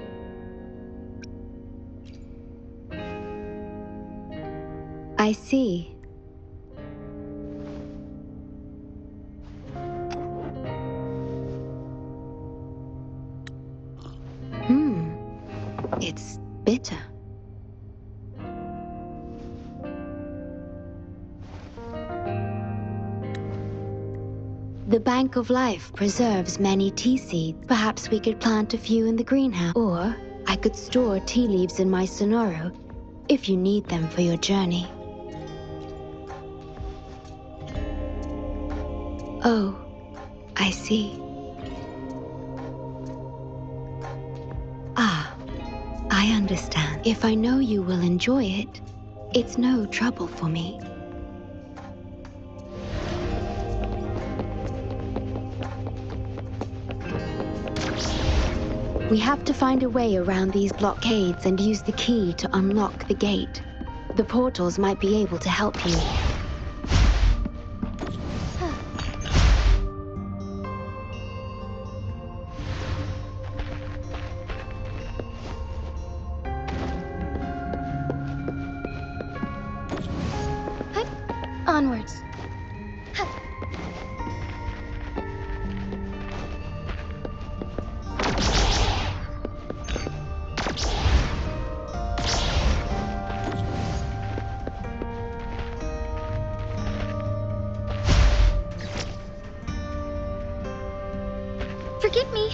I see. It's bitter. The Bank of Life preserves many tea seeds. Perhaps we could plant a few in the greenhouse. Or I could store tea leaves in my sonoro if you need them for your journey. Oh, I see. Ah, I understand. If I know you will enjoy it, it's no trouble for me. We have to find a way around these blockades and use the key to unlock the gate. The portals might be able to help you. Onwards. Forgive me.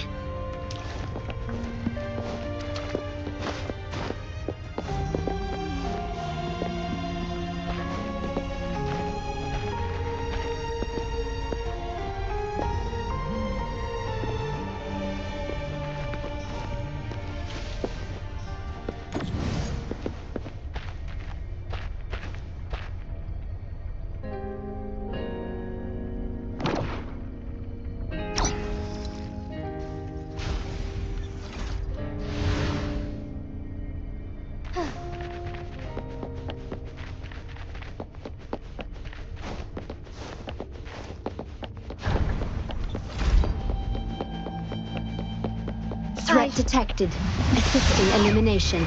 Threat detected. Assisting elimination.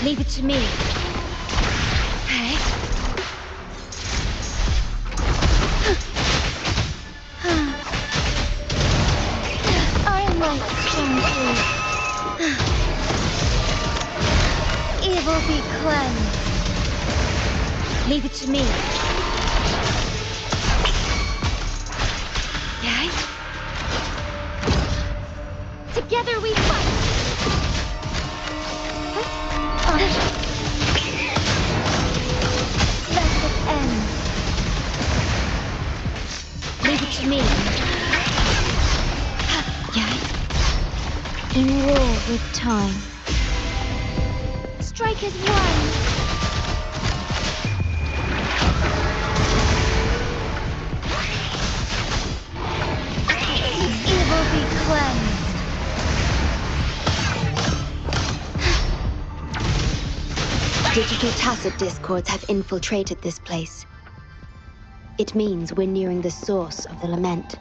Leave it to me. Okay. I might gently. Evil be cleansed. Leave it to me. Together we fight! with time. Strikers won! Evil be cleansed! Digital tacit discords have infiltrated this place. It means we're nearing the source of the lament.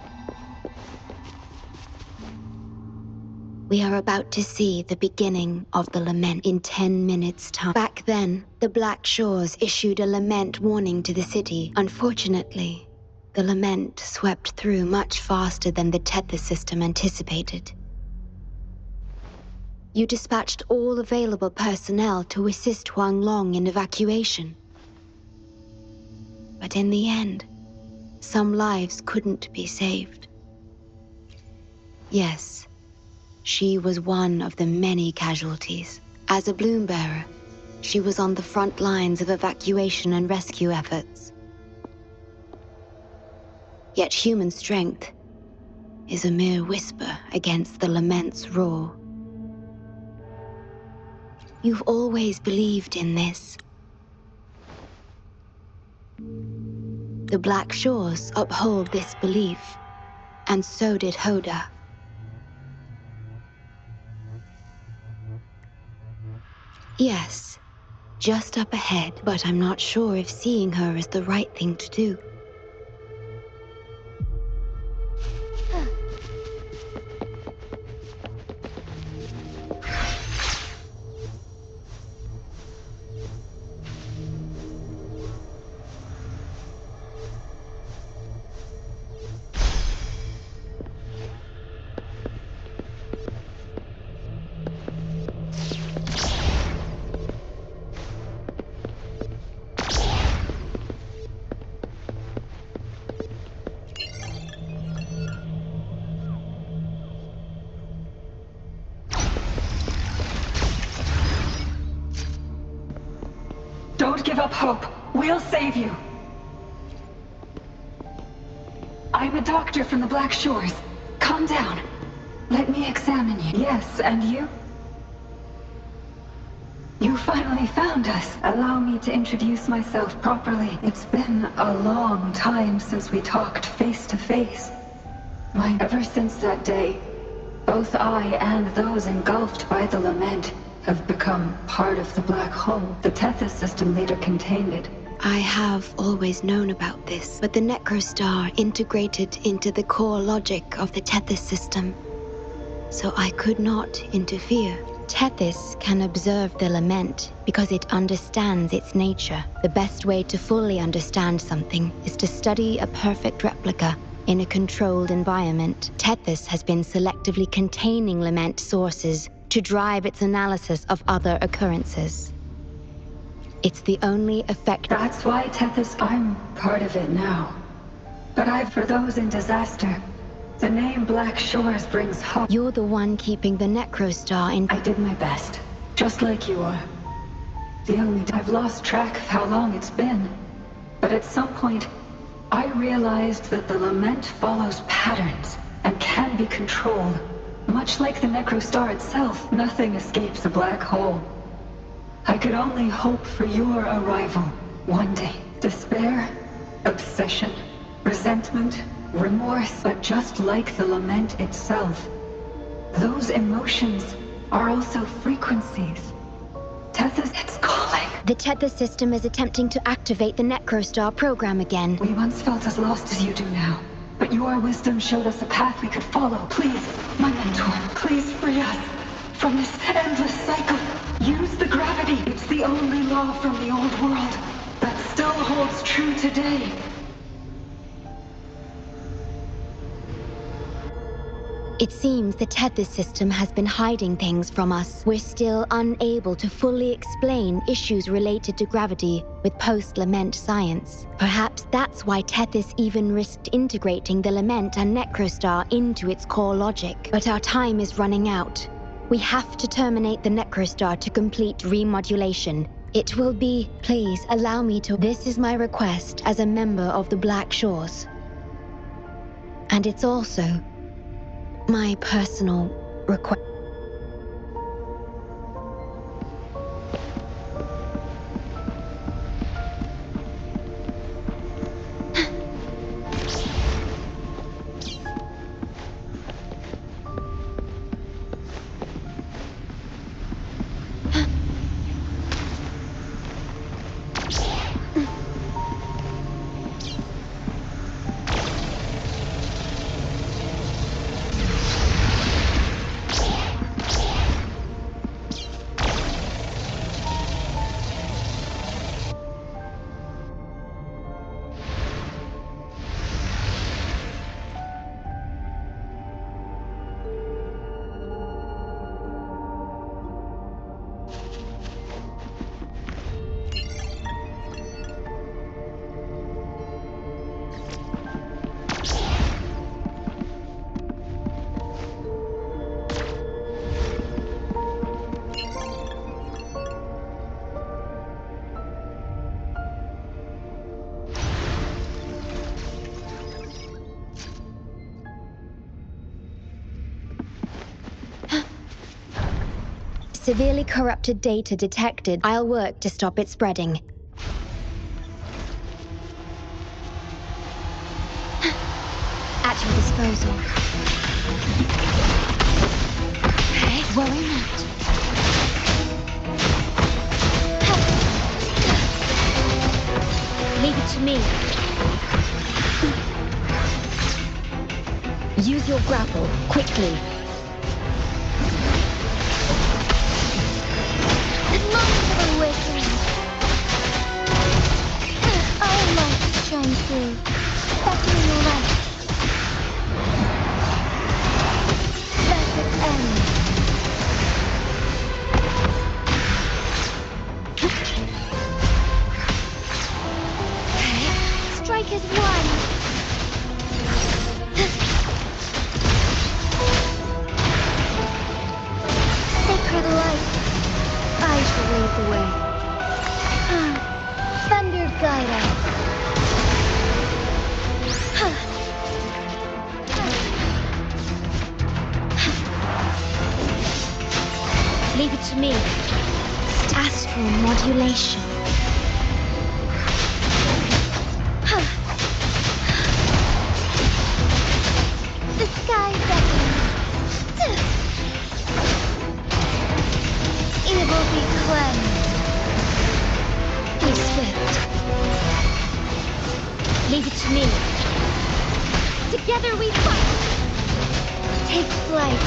We are about to see the beginning of the lament in 10 minutes' time. Back then, the Black Shores issued a lament warning to the city. Unfortunately, the lament swept through much faster than the Tethys system anticipated. You dispatched all available personnel to assist Huang Long in evacuation. But in the end, some lives couldn't be saved. Yes, she was one of the many casualties. As a bloom bearer, she was on the front lines of evacuation and rescue efforts. Yet human strength is a mere whisper against the lament's roar. You've always believed in this. The Black Shores uphold this belief, and so did Hoda. Yes, just up ahead, but I'm not sure if seeing her is the right thing to do. Don't give up hope. We'll save you. I'm a doctor from the Black Shores. Calm down. Let me examine you. Yes, and you? You finally found us. Allow me to introduce myself properly. It's been a long time since we talked face to face. Ever since that day, both I and those engulfed by the lament have become part of the black hole. The Tethys system later contained it. I have always known about this, but the Necrostar integrated into the core logic of the Tethys system, so I could not interfere. Tethys can observe the lament because it understands its nature. The best way to fully understand something is to study a perfect replica in a controlled environment. Tethys has been selectively containing lament sources to drive its analysis of other occurrences. It's the only effect. That's why Tethys, I'm part of it now. But for those in disaster, the name Black Shores brings hope. You're the one keeping the Necrostar in. I did my best, just like you are. I've lost track of how long it's been. But at some point, I realized that the lament follows patterns and can be controlled. Much like the Necrostar itself, nothing escapes a black hole. I could only hope for your arrival one day. Despair, obsession, resentment, remorse, but just like the lament itself, those emotions are also frequencies. Tethys, it's calling. The Tethys system is attempting to activate the Necrostar program again. We once felt as lost as you do now. But your wisdom showed us a path we could follow. Please, my mentor, please free us from this endless cycle. Use the gravity. It's the only law from the old world that still holds true today. It seems the Tethys system has been hiding things from us. We're still unable to fully explain issues related to gravity with post-lament science. Perhaps that's why Tethys even risked integrating the lament and Necrostar into its core logic. But our time is running out. We have to terminate the Necrostar to complete remodulation. It will be... Please allow me to... This is my request as a member of the Black Shores. And it's also my personal request. severely corrupted data detected. I'll work to stop it spreading. At your disposal. Okay, worry not. Leave it to me. Use your grapple, quickly. Long for the Wuthering. Our light shine through, beckoning the light. Let it end. Strike as one. Sacred light, I shall lead the way. Thunder guide us. Leave it to me. Astral modulation. The sky beckons. Evil be cleansed. Be swift. Leave it to me. Together we fight. Take flight.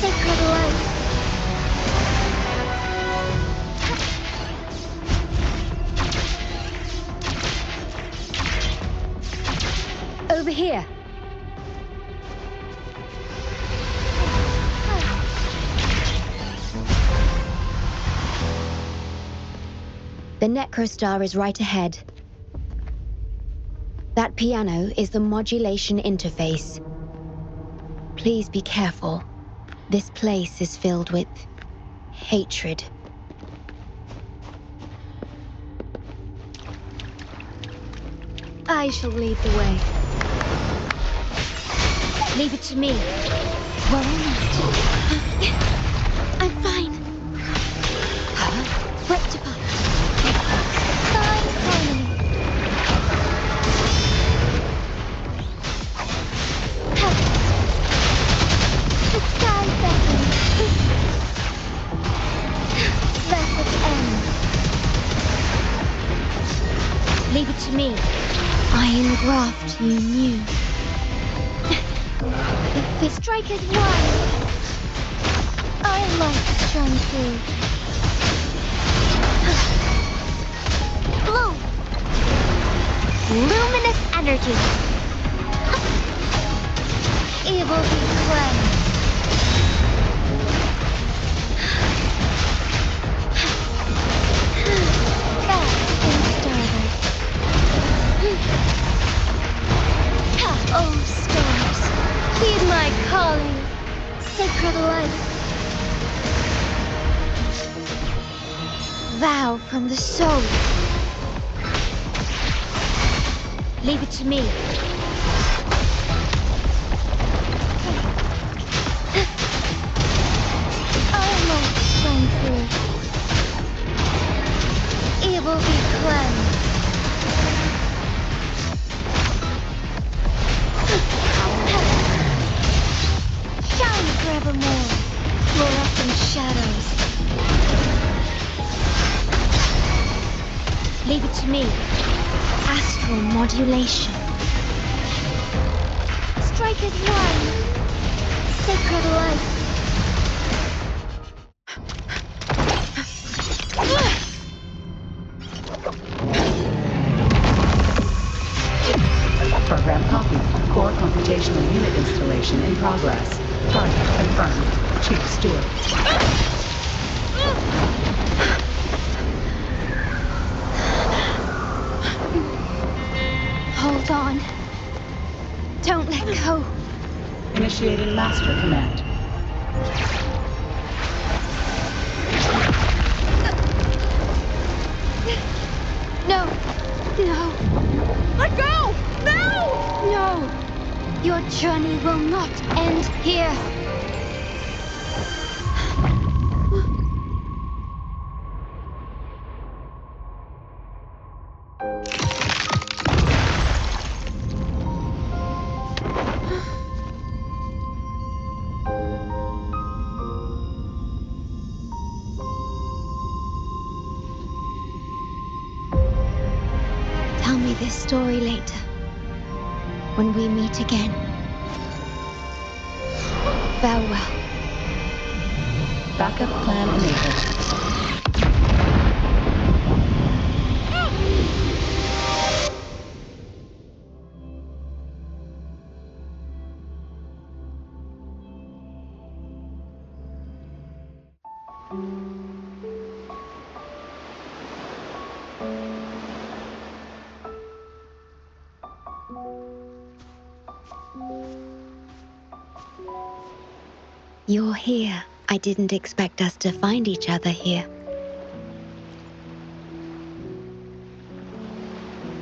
Sacred light. Over here. The Necrostar is right ahead. That piano is the modulation interface. Please be careful. This place is filled with hatred. I shall lead the way. Leave it to me. Worry not. I'm fine. Rectify. Fine harmony. The sky beckons. Let it end. Leave it to me. I engraft you new. The strike is one. Our light shine through. Blue. Luminous energy. Evil be cleansed. Bask in starlight. Oh, stars, heed my calling. Sacred light. Vow from the soul. Leave it to me. Our light shine through. Evil be cleansed. Shine forevermore, fluorescent shadows. Leave it to me. Astral modulation. Strike as one. Sacred light. Program copied. Core computational unit installation in progress. Target confirmed. Chief Stewart. Hold on. Don't let go. Initiating master command. No. No. Let go! No! No. Your journey will not end here. this story later, when we meet again. Farewell. Backup plan enabled. You're here. I didn't expect us to find each other here.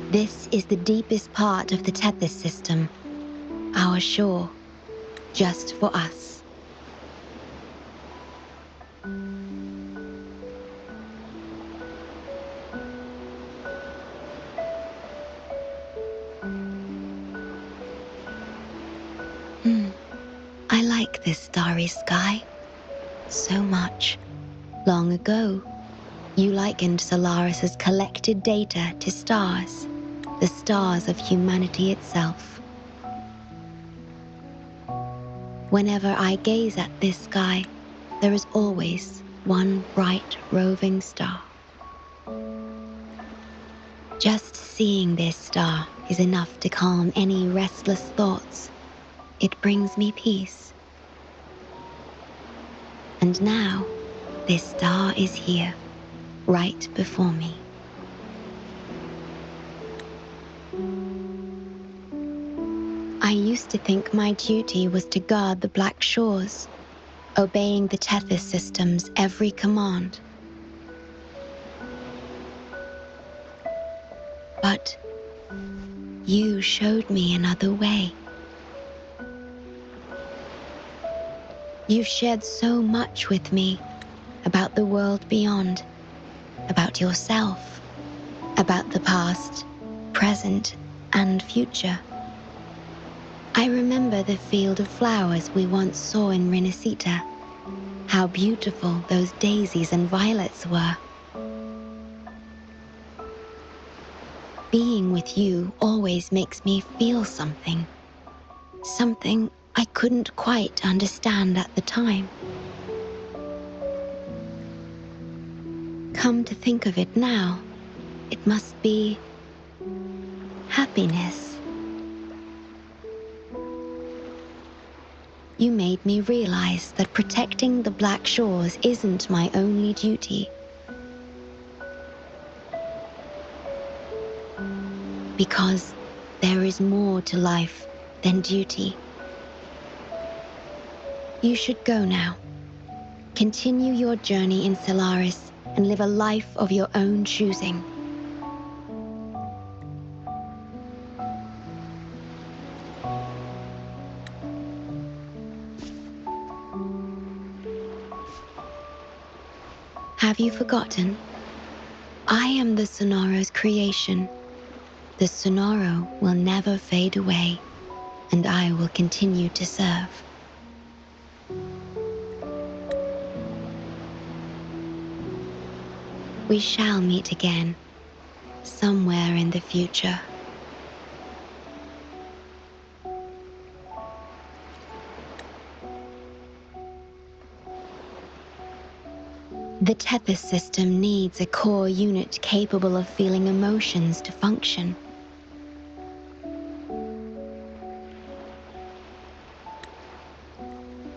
This is the deepest part of the Tethys system. Our shore. Just for us. I like this starry sky. So much. Long ago, you likened Solaris's collected data to stars, the stars of humanity itself. Whenever I gaze at this sky, there is always one bright roving star. Just seeing this star is enough to calm any restless thoughts. It brings me peace. And now, this star is here, right before me. I used to think my duty was to guard the Black Shores, obeying the Tethys system's every command. But you showed me another way. You've shared so much with me about the world beyond, about yourself, about the past, present, and future. I remember the field of flowers we once saw in Renacita. How beautiful those daisies and violets were. Being with you always makes me feel something. Something I couldn't quite understand at the time. Come to think of it now, it must be happiness. You made me realize that protecting the Black Shores isn't my only duty. Because there is more to life than duty. You should go now. Continue your journey in Solaris and live a life of your own choosing. Have you forgotten? I am the Sonoro's creation. The Sonoro will never fade away, and I will continue to serve. We shall meet again, somewhere in the future. The Tethys system needs a core unit capable of feeling emotions to function.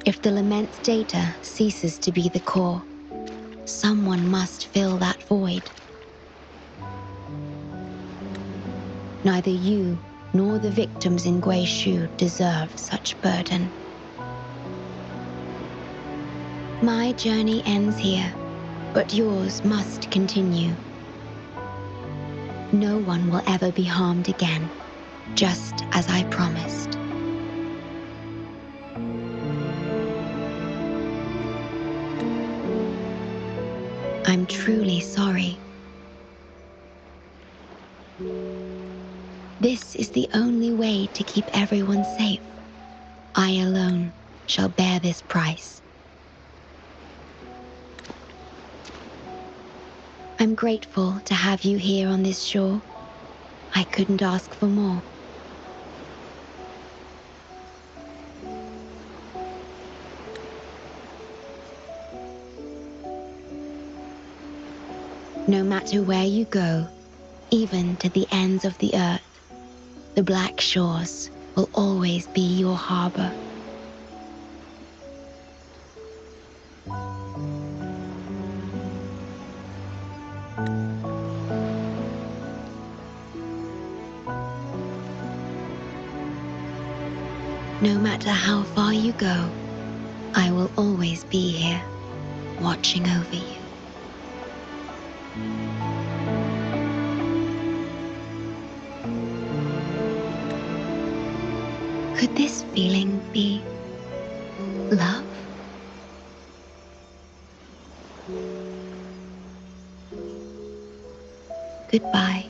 If the Lament's data ceases to be the core, someone must fill that void. Neither you nor the victims in Guishu deserve such burden. My journey ends here, but yours must continue. No one will ever be harmed again, just as I promised. I'm truly sorry. This is the only way to keep everyone safe. I alone shall bear this price. I'm grateful to have you here on this shore. I couldn't ask for more. No matter where you go, even to the ends of the earth, the Black Shores will always be your harbor. No matter how far you go, I will always be here, watching over you. Could this feeling be love? Goodbye.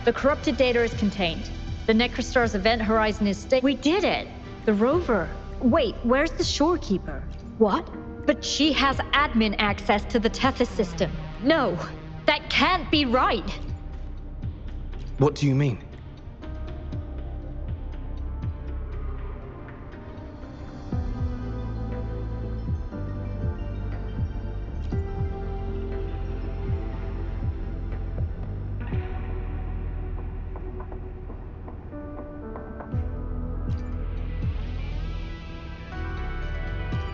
The corrupted data is contained. The Necrostar's event horizon is We did it! The rover. Wait, where's the shorekeeper? What? But she has admin access to the Tethys system. No, that can't be right! What do you mean?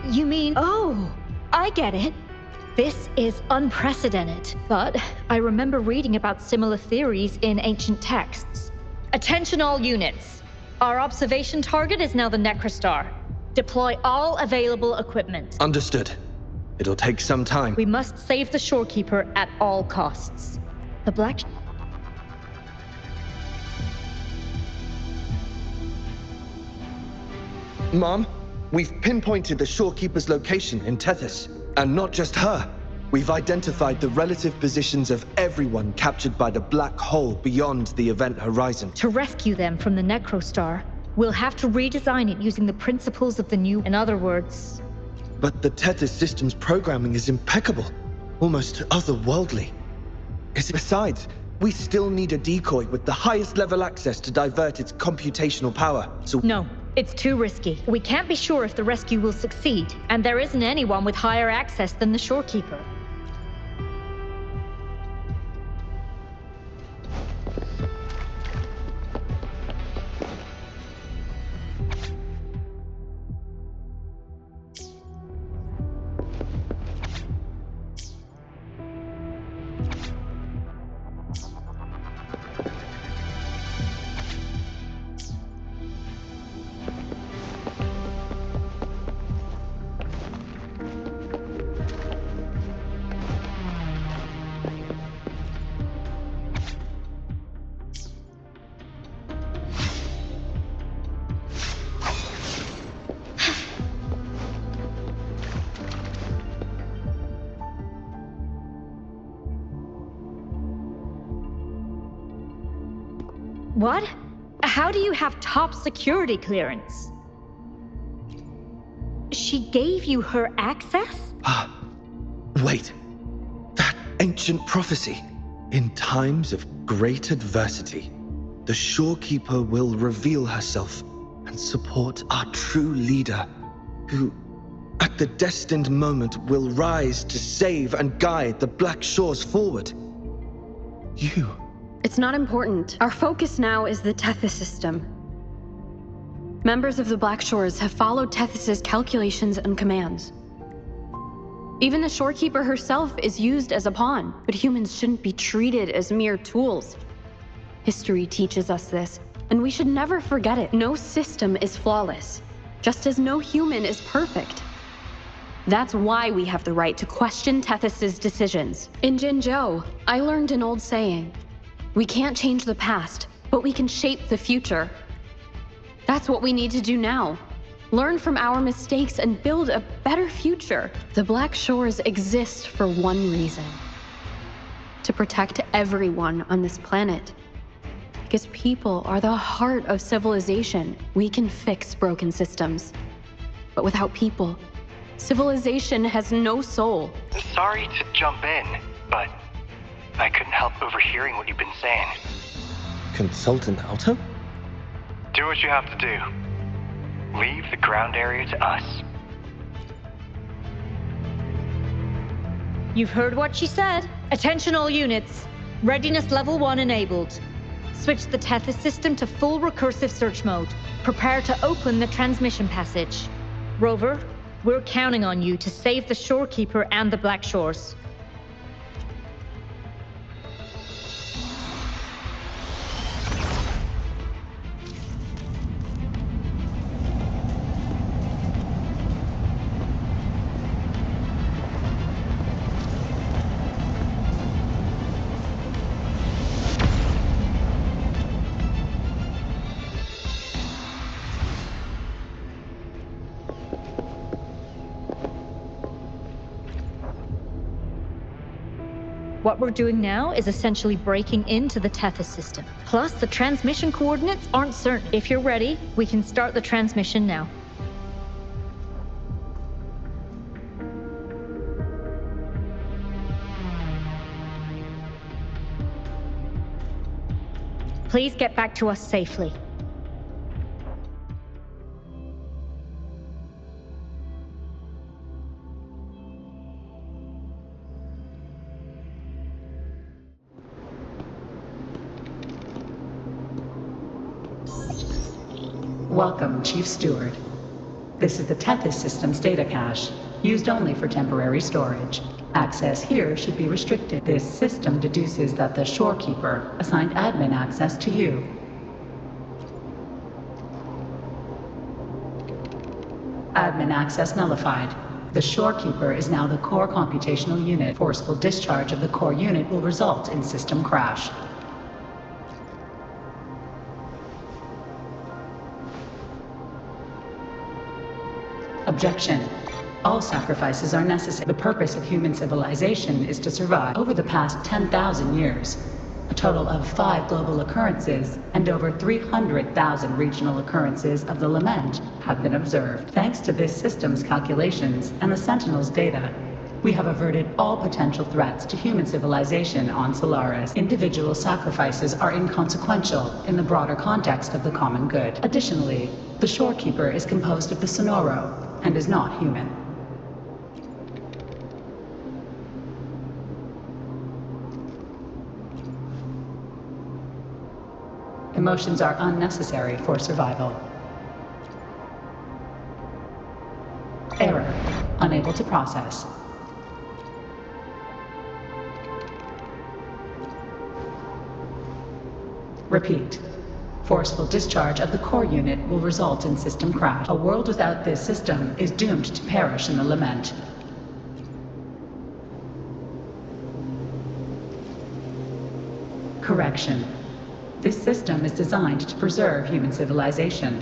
You mean... Oh, I get it. This is unprecedented, but I remember reading about similar theories in ancient texts. Attention all units. Our observation target is now the Necrostar. Deploy all available equipment. Understood. It'll take some time. We must save the shorekeeper at all costs. The Black... Mom? We've pinpointed the shorekeeper's location in Tethys. And not just her. We've identified the relative positions of everyone captured by the black hole beyond the event horizon. To rescue them from the Necrostar, we'll have to redesign it using the principles of the new... In other words... But the Tethys system's programming is impeccable. Almost otherworldly. Besides, we still need a decoy with the highest level access to divert its computational power, so... No. It's too risky. We can't be sure if the rescue will succeed, and there isn't anyone with higher access than the shorekeeper. What? How do you have top security clearance? She gave you her access? Wait. That ancient prophecy. In times of great adversity, the shorekeeper will reveal herself and support our true leader, who, at the destined moment, will rise to save and guide the Black Shores forward. You... It's not important. Our focus now is the Tethys system. Members of the Black Shores have followed Tethys' calculations and commands. Even the Shorekeeper herself is used as a pawn, but humans shouldn't be treated as mere tools. History teaches us this, and we should never forget it. No system is flawless, just as no human is perfect. That's why we have the right to question Tethys' decisions. In Jinzhou, I learned an old saying. We can't change the past, but we can shape the future. That's what we need to do now. Learn from our mistakes and build a better future. The Black Shores exist for one reason. To protect everyone on this planet. Because people are the heart of civilization. We can fix broken systems. But without people, civilization has no soul. Sorry to jump in, but I couldn't help overhearing what you've been saying. Consultant Alto? Do what you have to do. Leave the ground area to us. You've heard what she said. Attention all units. Readiness level 1 enabled. Switch the Tethys system to full recursive search mode. Prepare to open the transmission passage. Rover, we're counting on you to save the Shorekeeper and the Black Shores. What we're doing now is essentially breaking into the Tethys system. Plus, the transmission coordinates aren't certain. If you're ready, we can start the transmission now. Please get back to us safely. Welcome, Chief Steward. This is the Tethys System's data cache, used only for temporary storage. Access here should be restricted. This system deduces that the Shorekeeper assigned admin access to you. Admin access nullified. The Shorekeeper is now the core computational unit. Forceful discharge of the core unit will result in system crash. Objection. All sacrifices are necessary. The purpose of human civilization is to survive. Over the past 10,000 years, a total of 5 global occurrences and over 300,000 regional occurrences of the lament have been observed. Thanks to this system's calculations and the Sentinel's data, we have averted all potential threats to human civilization on Solaris. Individual sacrifices are inconsequential in the broader context of the common good. Additionally, the Shorekeeper is composed of the Sonoro and is not human. Emotions are unnecessary for survival. Error. Unable to process. Repeat. Forceful discharge of the core unit will result in system crash. A world without this system is doomed to perish in the lament. Correction. This system is designed to preserve human civilization.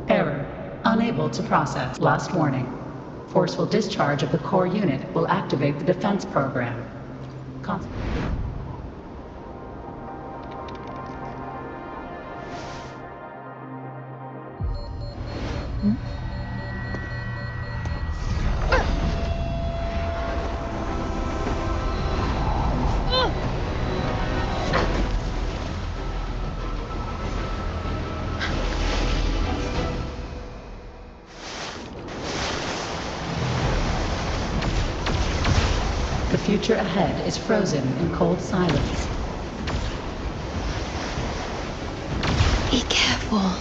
Error. Unable to process. Last warning. Forceful discharge of the core unit will activate the defense program. The future ahead is frozen in cold silence. Be careful.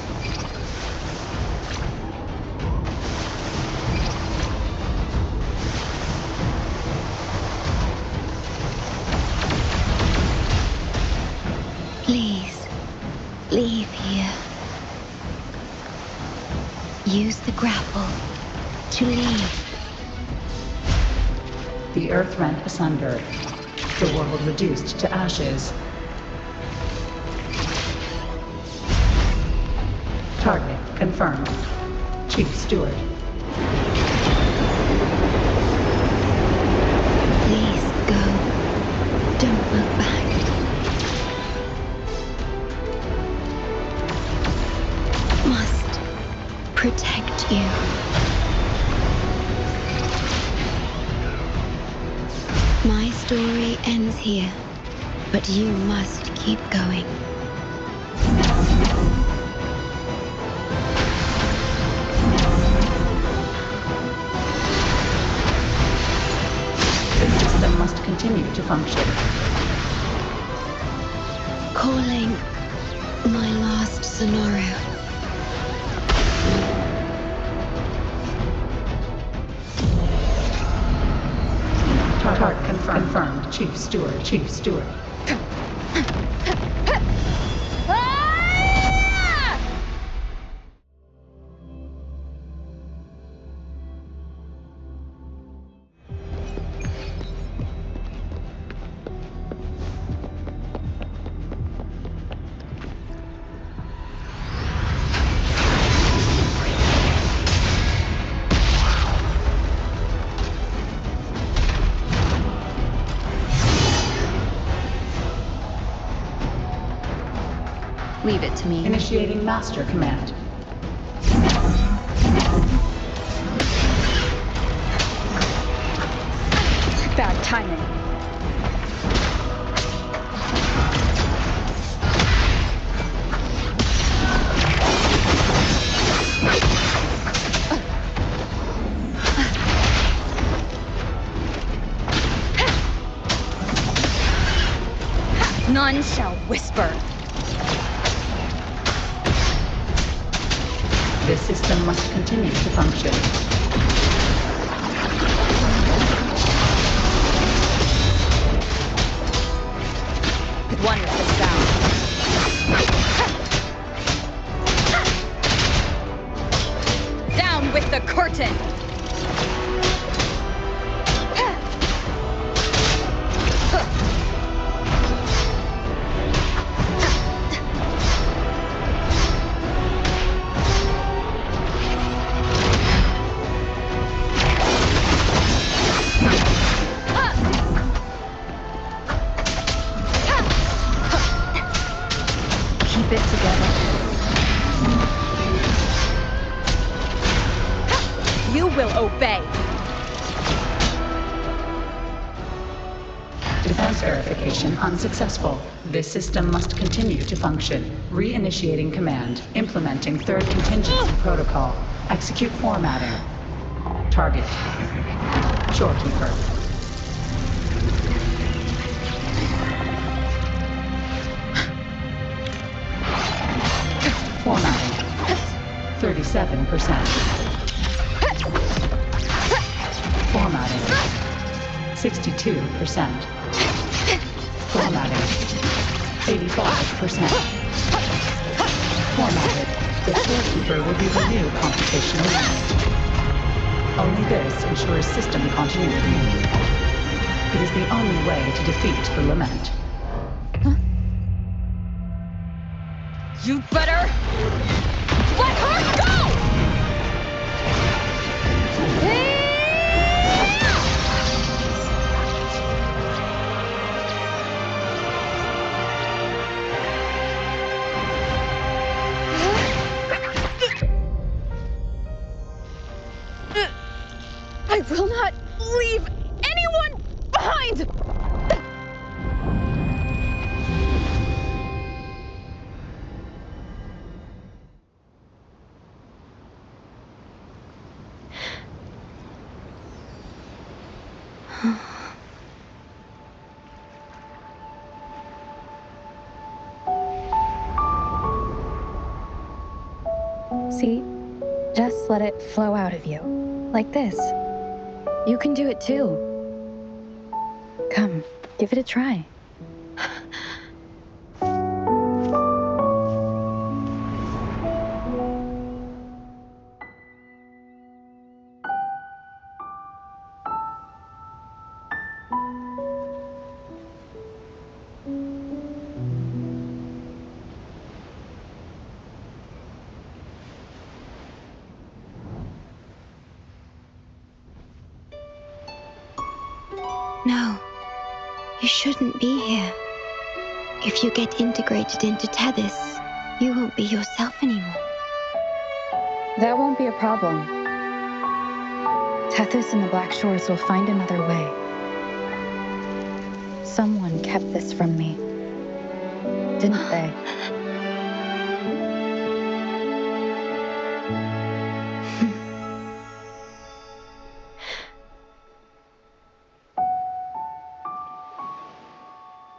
Please, leave here. Use the grapple to leave. The earth rent asunder. The world reduced to ashes. Target confirmed. Chief Steward. Please go. Don't look back. Must protect you. My story ends here, but you must keep going. The system must continue to function. Calling my last Sonoro. Target confirmed. Chief Steward. Chief Steward. Leave it to me. Initiating Master Command. Bad timing. None shall whisper. This system must continue to function. One with the sound. Down with the curtain! Keep it together. You will obey! Defense verification unsuccessful. This system must continue to function. Reinitiating command. Implementing third contingency protocol. Execute formatting. Target. Shorekeeper. Formatting. 37%. Formatting. 62%. Formatting. 85%. Formatted. The Shorekeeper will be the new computational unit. Only this ensures system continuity. It is the only way to defeat the Lament. You better let her go! I will not leave anyone behind! See? Just let it flow out of you. Like this. You can do it too. Come, give it a try. No, you shouldn't be here. If you get integrated into Tethys, you won't be yourself anymore. That won't be a problem. Tethys and the Black Shores will find another way. Someone kept this from me, didn't they?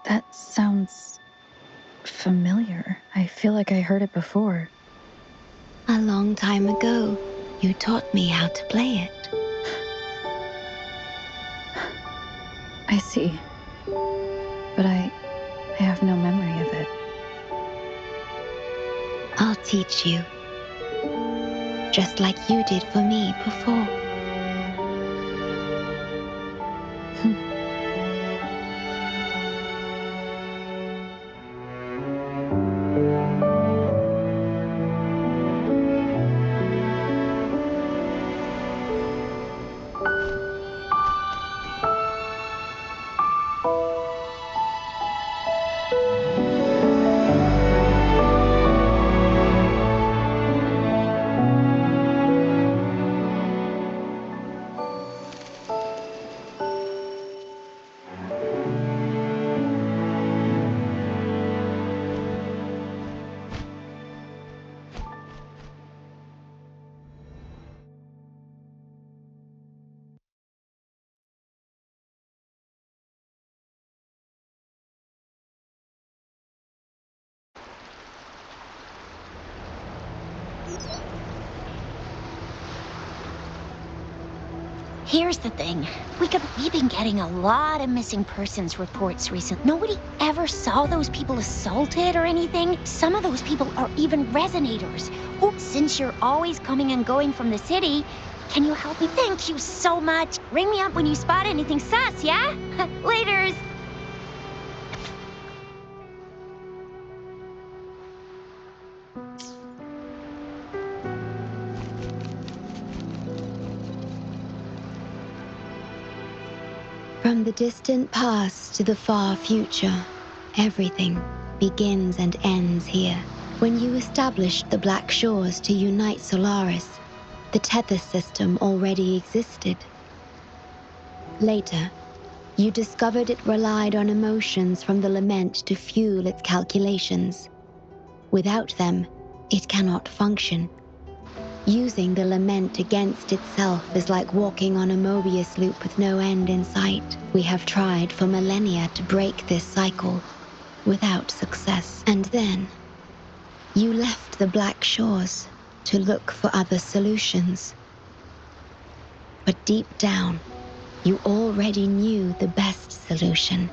That sounds familiar. I feel like I heard it before. A long time ago, you taught me how to play it. I see. But I have no memory of it. I'll teach you. Just like you did for me before. Here's the thing. We've been getting a lot of missing persons reports recently. Nobody ever saw those people assaulted or anything. Some of those people are even resonators. Oh, since you're always coming and going from the city, can you help me? Thank you so much. Ring me up when you spot anything sus, yeah? Laters. From the distant past to the far future, everything begins and ends here. When you established the Black Shores to unite Solaris, the Tethys system already existed. Later, you discovered it relied on emotions from the lament to fuel its calculations. Without them, it cannot function. Using the lament against itself is like walking on a Mobius loop with no end in sight. We have tried for millennia to break this cycle, without success. And then, you left the Black Shores to look for other solutions. But deep down, you already knew the best solution.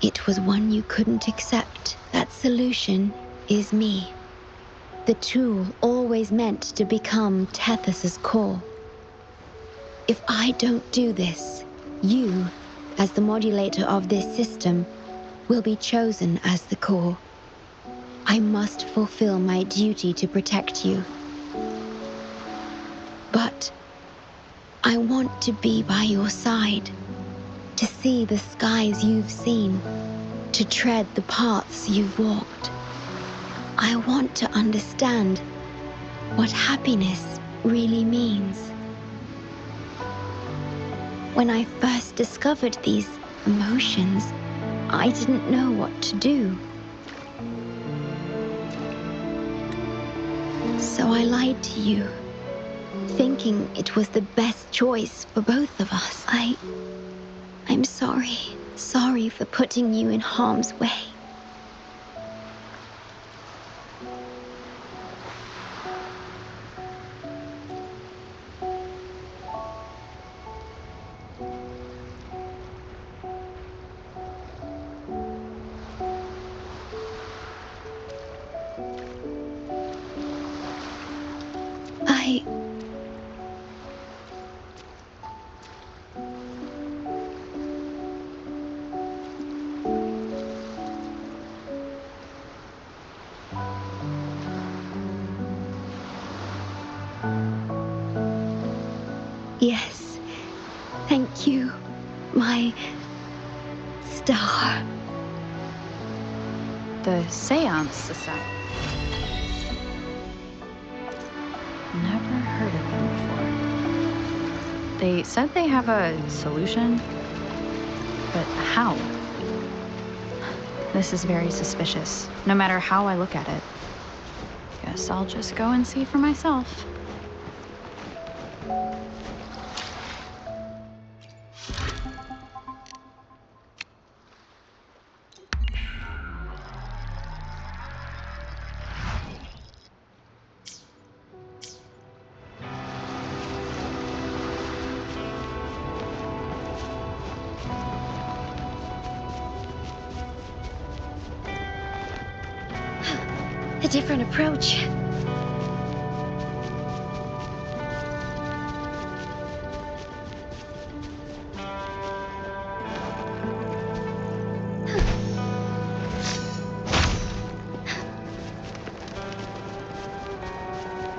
It was one you couldn't accept. That solution is me. The tool always meant to become Tethys's core. If I don't do this, you, as the modulator of this system, will be chosen as the core. I must fulfill my duty to protect you. But I want to be by your side, to see the skies you've seen, to tread the paths you've walked. I want to understand what happiness really means. When I first discovered these emotions, I didn't know what to do. So I lied to you, thinking it was the best choice for both of us. I'm sorry. Sorry for putting you in harm's way. Yes. Thank you, my star. The Seance Society. Never heard of them before. They said they have a solution, but how? This is very suspicious, no matter how I look at it. Guess I'll just go and see for myself. A different approach.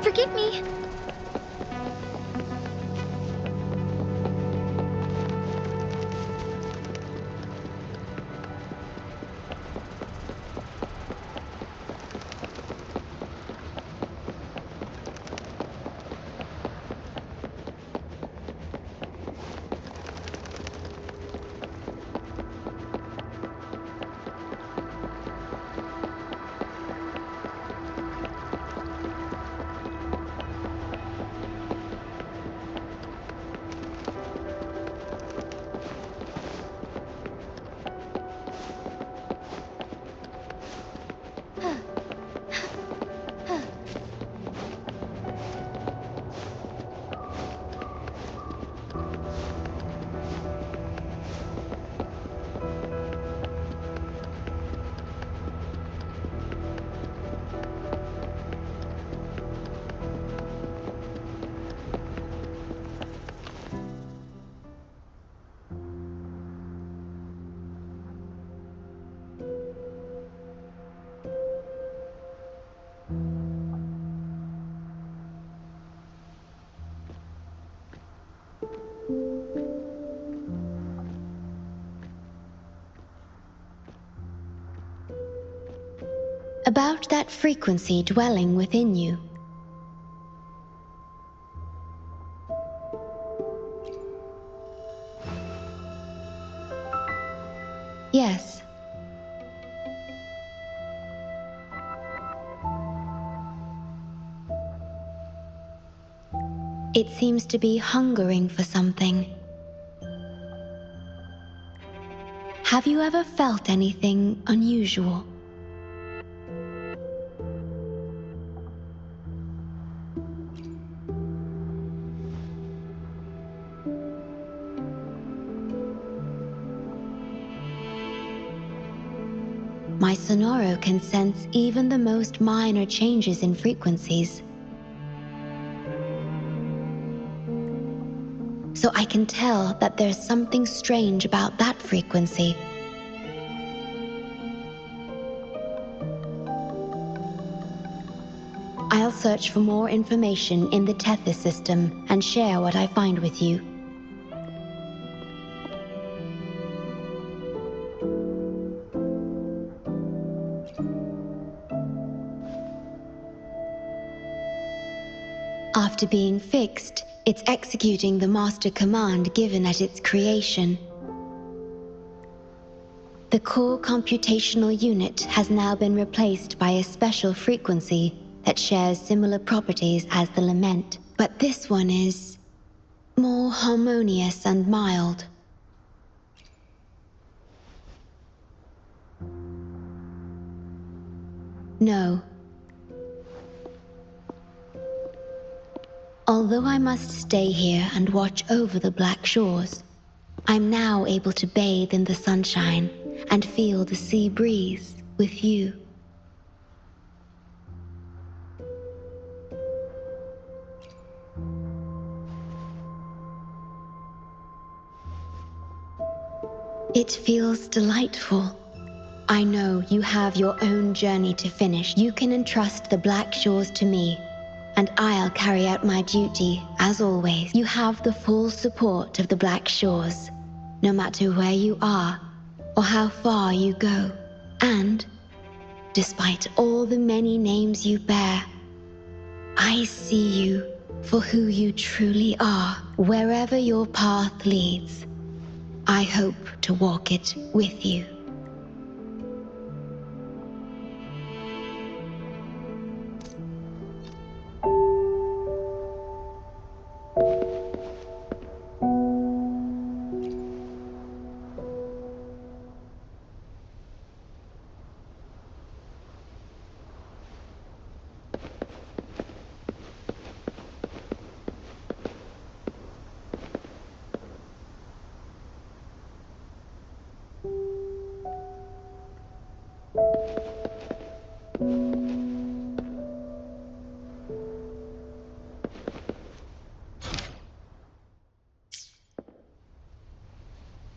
Forgive me. About that frequency dwelling within you. Yes. It seems to be hungering for something. Have you ever felt anything unusual? My Sonoro can sense even the most minor changes in frequencies. So I can tell that there's something strange about that frequency. I'll search for more information in the Tethys system and share what I find with you. After being fixed, it's executing the master command given at its creation. The core computational unit has now been replaced by a special frequency that shares similar properties as the lament, but this one is more harmonious and mild. No. Although I must stay here and watch over the Black Shores, I'm now able to bathe in the sunshine and feel the sea breeze with you. It feels delightful. I know you have your own journey to finish. You can entrust the Black Shores to me, and I'll carry out my duty, as always. You have the full support of the Black Shores, no matter where you are or how far you go. And, despite all the many names you bear, I see you for who you truly are. Wherever your path leads, I hope to walk it with you.